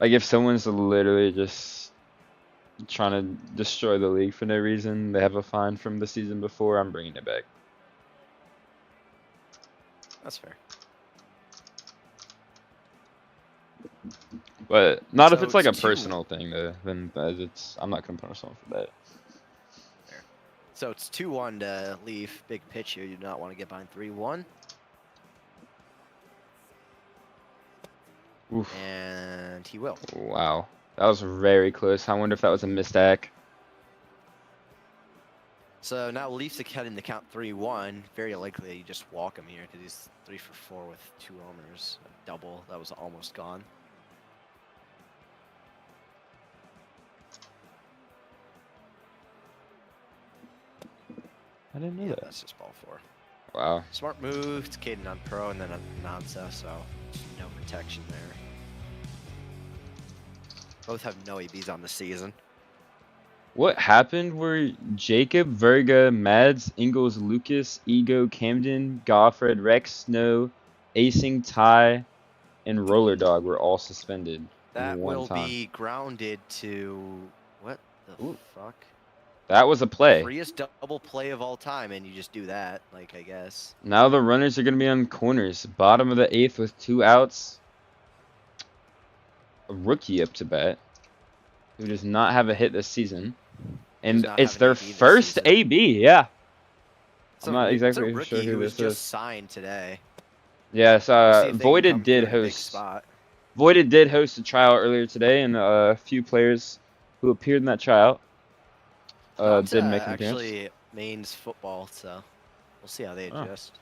[SPEAKER 1] Like if someone's literally just trying to destroy the league for no reason, they have a fine from the season before, I'm bringing it back.
[SPEAKER 5] That's fair.
[SPEAKER 1] But not if
[SPEAKER 5] So
[SPEAKER 1] it's like a
[SPEAKER 5] it's 2.
[SPEAKER 1] personal thing though, then I'm not gonna punish someone for that.
[SPEAKER 5] Fair. So it's 2-1 to Leaf. Big pitch here. You do not want to get behind 3-1.
[SPEAKER 1] Oof.
[SPEAKER 5] And he will.
[SPEAKER 1] Wow. That was very close. I wonder if that was a missed act.
[SPEAKER 5] So now Leafs ahead in the count 3-1. Very likely you just walk him here because he's 3 for 4 with 2 homers. A double. That was almost gone.
[SPEAKER 1] I didn't know
[SPEAKER 5] Yeah,
[SPEAKER 1] that.
[SPEAKER 5] that's just ball 4.
[SPEAKER 1] Wow.
[SPEAKER 5] Smart move. It's Caden on pro and then a Nansa, so no protection there. Both have no ABs on the season.
[SPEAKER 1] What happened were Jacob, Verga, Mads, Ingles, Lucas, Ego, Camden, Goffred, Rex, Snow, Acing, Ty, and Roller Dog were all suspended
[SPEAKER 5] That
[SPEAKER 1] in one
[SPEAKER 5] will
[SPEAKER 1] time.
[SPEAKER 5] be grounded to what the
[SPEAKER 1] Ooh.
[SPEAKER 5] fuck?
[SPEAKER 1] That was a play.
[SPEAKER 5] Freest double play of all time, and you just do that, like I guess.
[SPEAKER 1] Now the runners are going to be on corners. Bottom of the 8th with 2 outs. A rookie up to bat who does not have a hit this season. And
[SPEAKER 5] not
[SPEAKER 1] it's
[SPEAKER 5] have an
[SPEAKER 1] their
[SPEAKER 5] AB this
[SPEAKER 1] first
[SPEAKER 5] season.
[SPEAKER 1] AB, yeah.
[SPEAKER 5] It's
[SPEAKER 1] I'm
[SPEAKER 5] a
[SPEAKER 1] not
[SPEAKER 5] roo-
[SPEAKER 1] exactly
[SPEAKER 5] it's a rookie
[SPEAKER 1] sure who
[SPEAKER 5] who was
[SPEAKER 1] this
[SPEAKER 5] just
[SPEAKER 1] is.
[SPEAKER 5] signed today.
[SPEAKER 1] Yes,
[SPEAKER 5] We'll see if they can
[SPEAKER 1] Voided
[SPEAKER 5] come
[SPEAKER 1] did
[SPEAKER 5] through in a big
[SPEAKER 1] host.
[SPEAKER 5] spot.
[SPEAKER 1] Voided did host a tryout earlier today, and a few players who appeared in that tryout did make an appearance.
[SPEAKER 5] Actually mains football, so we'll see how they
[SPEAKER 1] Oh.
[SPEAKER 5] adjust.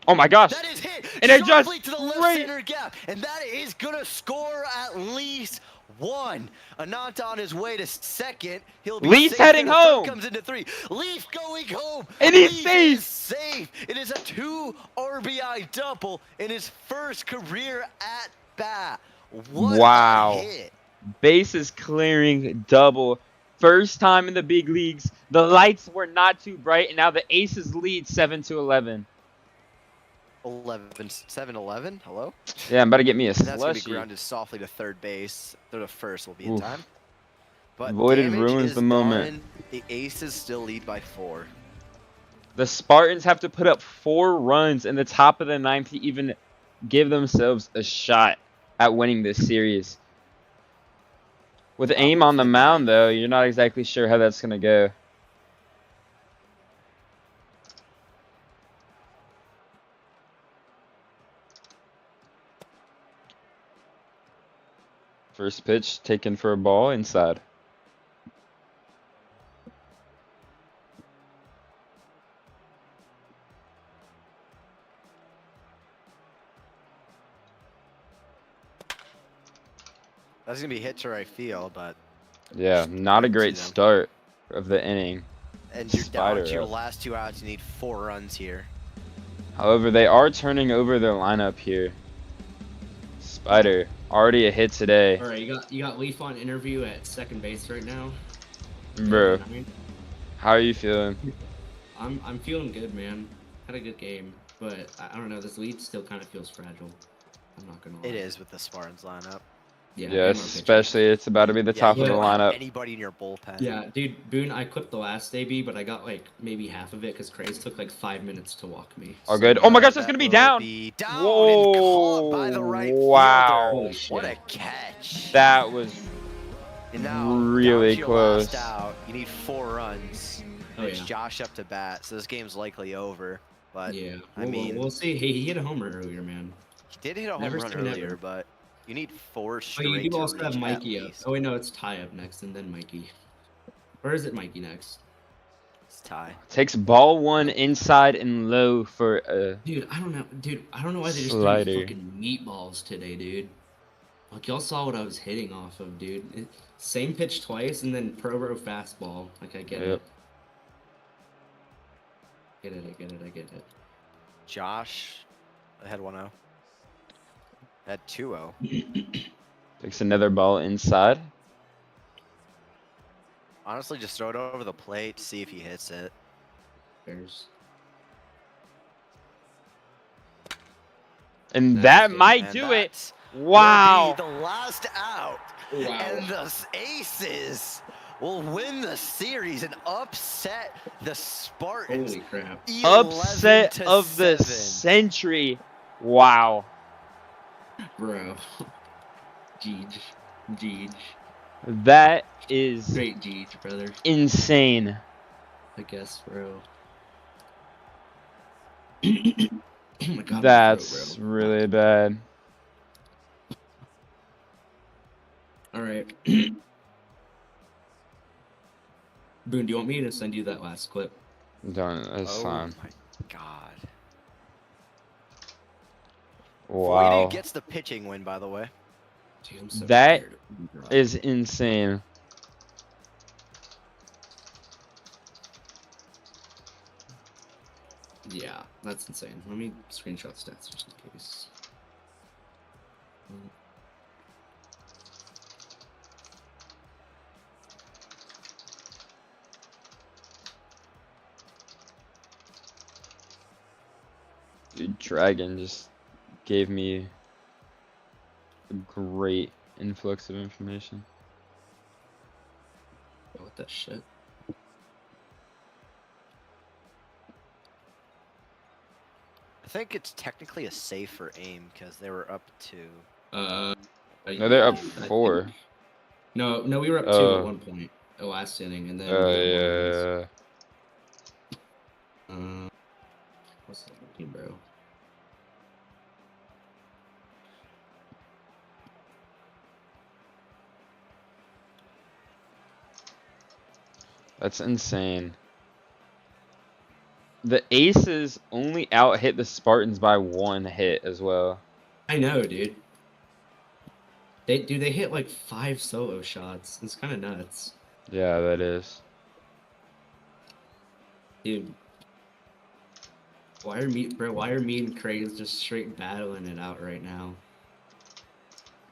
[SPEAKER 1] Oh my gosh!
[SPEAKER 5] That is hit
[SPEAKER 1] And it
[SPEAKER 5] sharply
[SPEAKER 1] just
[SPEAKER 5] to the left
[SPEAKER 1] right-
[SPEAKER 5] center gap, and that is gonna score at least 1. Anant on his way to second. He'll be
[SPEAKER 1] Leaf's
[SPEAKER 5] safe,
[SPEAKER 1] heading
[SPEAKER 5] and the third
[SPEAKER 1] home.
[SPEAKER 5] comes into 3. Leaf going home.
[SPEAKER 1] And he's
[SPEAKER 5] Leaf
[SPEAKER 1] safe.
[SPEAKER 5] is safe. It is a 2 RBI double in his first career at bat. What
[SPEAKER 1] Wow.
[SPEAKER 5] a hit.
[SPEAKER 1] Bases clearing double. First time in the big leagues. The lights were not too bright, and now the Aces lead 7-11.
[SPEAKER 5] 7-11. Hello?
[SPEAKER 1] Yeah, I'm about to get me a
[SPEAKER 5] And that's going to be
[SPEAKER 1] slushy.
[SPEAKER 5] grounded softly to third base. Throw to first will be in
[SPEAKER 1] Oof.
[SPEAKER 5] time. But
[SPEAKER 1] Voided
[SPEAKER 5] damage
[SPEAKER 1] ruins
[SPEAKER 5] is
[SPEAKER 1] the moment.
[SPEAKER 5] done. The Aces still lead by 4.
[SPEAKER 1] The Spartans have to put up 4 runs in the top of the 9th to even give themselves a shot at winning this series. With aim on the mound, though, you're not exactly sure how that's going to go. First pitch taken for a ball inside.
[SPEAKER 5] That's going to be hit to right field, but...
[SPEAKER 1] Yeah, not a great
[SPEAKER 5] See them.
[SPEAKER 1] start of the inning.
[SPEAKER 5] And you're down
[SPEAKER 1] Spider
[SPEAKER 5] to your
[SPEAKER 1] up.
[SPEAKER 5] last 2 outs. You need 4 runs here.
[SPEAKER 1] However, they are turning over their lineup here. Spider, already a hit today.
[SPEAKER 6] All right, you got Leaf on interview at second base right now.
[SPEAKER 1] Bro,
[SPEAKER 6] I mean,
[SPEAKER 1] how are you feeling?
[SPEAKER 6] I'm feeling good, man. Had a good game, but I don't know. This lead still kind of feels fragile. I'm not gonna lie.
[SPEAKER 5] It is with the Spartans lineup.
[SPEAKER 6] Yeah.
[SPEAKER 1] Yeah,
[SPEAKER 6] and our pitching.
[SPEAKER 1] especially it's about to be the top
[SPEAKER 5] you
[SPEAKER 1] of the
[SPEAKER 5] don't have
[SPEAKER 1] lineup.
[SPEAKER 5] anybody in your bullpen.
[SPEAKER 6] Yeah, dude, Boone, I clipped the last AB, but I got like maybe half of it because Craze took like 5 minutes to walk me.
[SPEAKER 1] All good. Oh my gosh, that's
[SPEAKER 5] That
[SPEAKER 1] gonna be
[SPEAKER 5] will
[SPEAKER 1] down.
[SPEAKER 5] Be down
[SPEAKER 1] Whoa,
[SPEAKER 5] and caught by the right
[SPEAKER 1] wow.
[SPEAKER 5] fielder.
[SPEAKER 6] Holy shit.
[SPEAKER 5] What a catch.
[SPEAKER 1] That was
[SPEAKER 5] And now,
[SPEAKER 1] really
[SPEAKER 5] down to your last
[SPEAKER 1] close.
[SPEAKER 5] out, you need 4 runs.
[SPEAKER 6] Oh,
[SPEAKER 5] It's
[SPEAKER 6] yeah.
[SPEAKER 5] Josh up to bat, so this game's likely over. But
[SPEAKER 6] Yeah,
[SPEAKER 5] I
[SPEAKER 6] Well,
[SPEAKER 5] mean-
[SPEAKER 6] we'll see. Hey, he hit a homer earlier, man.
[SPEAKER 5] he did hit a home
[SPEAKER 6] Never
[SPEAKER 5] run
[SPEAKER 6] say
[SPEAKER 5] earlier,
[SPEAKER 6] never.
[SPEAKER 5] but you need 4
[SPEAKER 6] Oh,
[SPEAKER 5] straight
[SPEAKER 6] you do
[SPEAKER 5] to
[SPEAKER 6] also have
[SPEAKER 5] reach at
[SPEAKER 6] Mikey up.
[SPEAKER 5] least.
[SPEAKER 6] Oh wait, no, it's Ty up next, and then Mikey. Or is it Mikey next?
[SPEAKER 5] It's tie.
[SPEAKER 1] takes ball 1 inside and low for a
[SPEAKER 6] Dude, I don't know. Dude, I don't know why they just
[SPEAKER 1] Slider.
[SPEAKER 6] threw fucking meatballs today, dude. Like y'all saw what I was hitting off of, dude. Same pitch twice, and then pro fastball. Like I get
[SPEAKER 1] Yep.
[SPEAKER 6] it. I get it.
[SPEAKER 5] Josh ahead 1-0. At 2-0.
[SPEAKER 1] takes another ball inside.
[SPEAKER 5] Honestly, just throw it over the plate, see if he hits it.
[SPEAKER 6] Bears.
[SPEAKER 1] And
[SPEAKER 6] That's
[SPEAKER 1] that
[SPEAKER 6] good,
[SPEAKER 1] might
[SPEAKER 5] And
[SPEAKER 1] do it.
[SPEAKER 5] that
[SPEAKER 1] Wow.
[SPEAKER 5] will be the last out.
[SPEAKER 6] Wow.
[SPEAKER 5] And the Aces will win the series and upset the Spartans.
[SPEAKER 6] Holy crap.
[SPEAKER 1] Upset
[SPEAKER 5] 11-7.
[SPEAKER 1] of the century. Wow.
[SPEAKER 6] Bro. Jeej.
[SPEAKER 1] That is
[SPEAKER 6] Great Jeej, brother.
[SPEAKER 1] insane.
[SPEAKER 6] I guess, bro. Oh my god. my
[SPEAKER 1] That's
[SPEAKER 6] throat, bro.
[SPEAKER 1] really bad.
[SPEAKER 6] Alright. Boone, do you want me to send you that last clip?
[SPEAKER 1] Don't. That's
[SPEAKER 5] Oh
[SPEAKER 1] fine.
[SPEAKER 5] my god.
[SPEAKER 1] Wow.
[SPEAKER 5] Voided gets the pitching win, by the way.
[SPEAKER 6] Dude, I'm so
[SPEAKER 1] That
[SPEAKER 6] tired. Bro.
[SPEAKER 1] Is insane.
[SPEAKER 6] Yeah, that's insane. Let me screenshot stats just in case.
[SPEAKER 1] Dude, Dragon just gave me a great influx of information.
[SPEAKER 6] Oh, what that shit?
[SPEAKER 5] I think it's technically a safer aim because they were up 2.
[SPEAKER 1] No, they're up
[SPEAKER 6] I think-
[SPEAKER 1] 4.
[SPEAKER 6] No, we were up 2
[SPEAKER 1] Oh.
[SPEAKER 6] at one point, the last inning, and then.
[SPEAKER 1] Oh
[SPEAKER 6] the other
[SPEAKER 1] yeah.
[SPEAKER 6] one was, what's the other team, bro?
[SPEAKER 1] That's insane. The Aces only out hit the Spartans by 1 hit as well.
[SPEAKER 6] I know, dude. They hit like 5 solo shots. It's kind of nuts,
[SPEAKER 1] Yeah, that is.
[SPEAKER 6] dude. Why are me and Craig just straight battling it out right now?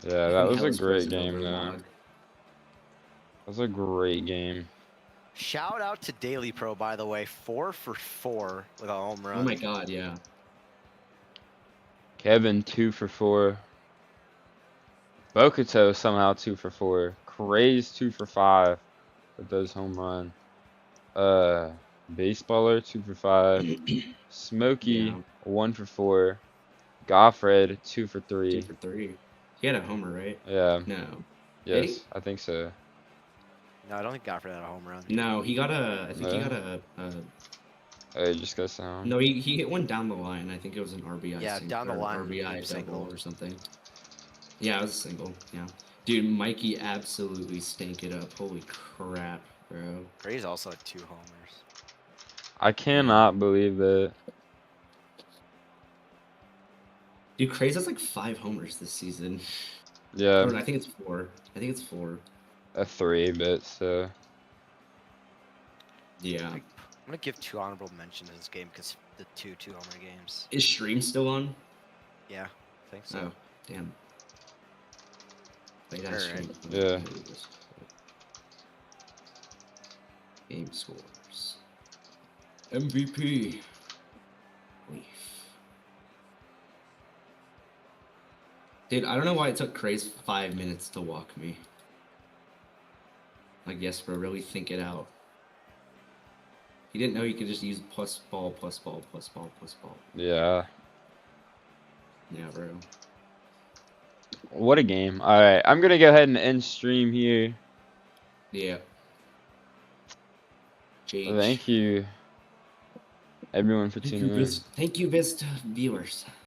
[SPEAKER 1] Yeah, that was a
[SPEAKER 6] Hell's
[SPEAKER 1] great
[SPEAKER 6] frozen
[SPEAKER 1] game,
[SPEAKER 6] over
[SPEAKER 1] though.
[SPEAKER 6] log.
[SPEAKER 1] That was a great game.
[SPEAKER 5] Shout out to Daily Pro, by the way, 4 for 4 with a home run.
[SPEAKER 6] Oh my god, yeah.
[SPEAKER 1] Kevin 2 for 4. Bokuto somehow 2 for 4. Craze 2 for 5 with those home run. Baseballer 2 for 5. Smokey
[SPEAKER 6] Yeah.
[SPEAKER 1] 1 for 4. Goffred 2 for
[SPEAKER 6] 2
[SPEAKER 1] 3.
[SPEAKER 6] for 3. He had a homer, right?
[SPEAKER 1] Yeah.
[SPEAKER 6] No. Did he?
[SPEAKER 1] Yes, I think so.
[SPEAKER 5] No, I don't think Goffred had a home run.
[SPEAKER 6] No, he got a. I think he
[SPEAKER 1] No?
[SPEAKER 6] got a.
[SPEAKER 1] Oh, you just got sound.
[SPEAKER 6] No, he hit one down the line. I think it was an RBI.
[SPEAKER 5] Yeah, down the
[SPEAKER 6] or
[SPEAKER 5] line,
[SPEAKER 6] RBI
[SPEAKER 5] he
[SPEAKER 6] single
[SPEAKER 5] singled.
[SPEAKER 6] or something. Yeah, it was a single. Yeah, dude, Mikey absolutely stank it up. Holy crap, bro.
[SPEAKER 5] Gray's also had 2 homers.
[SPEAKER 1] I cannot believe that.
[SPEAKER 6] Dude, Craze has like 5 homers this season.
[SPEAKER 1] Yeah,
[SPEAKER 6] Or I think it's 4. I think it's 4.
[SPEAKER 1] a 3, but so.
[SPEAKER 6] Yeah.
[SPEAKER 5] I'm gonna give 2 honorable mentions to this game because the 2 homer games.
[SPEAKER 6] Is Stream still on?
[SPEAKER 5] Yeah, I think so.
[SPEAKER 6] Oh, damn. Wait,
[SPEAKER 5] Alright.
[SPEAKER 6] Stream.
[SPEAKER 1] Yeah.
[SPEAKER 6] Game scores. MVP. Leaf. Dude, I don't know why it took Craze 5 minutes to walk me. Like, yes, bro, really think it out. He didn't know he could just use plus ball, plus ball, plus ball, plus ball.
[SPEAKER 1] Yeah.
[SPEAKER 6] Yeah, bro.
[SPEAKER 1] What a game. Alright, I'm gonna go ahead and end stream here.
[SPEAKER 6] Yeah. JH.
[SPEAKER 1] Thank you, everyone, for tuning in.
[SPEAKER 6] Thank you, VizTa viewers.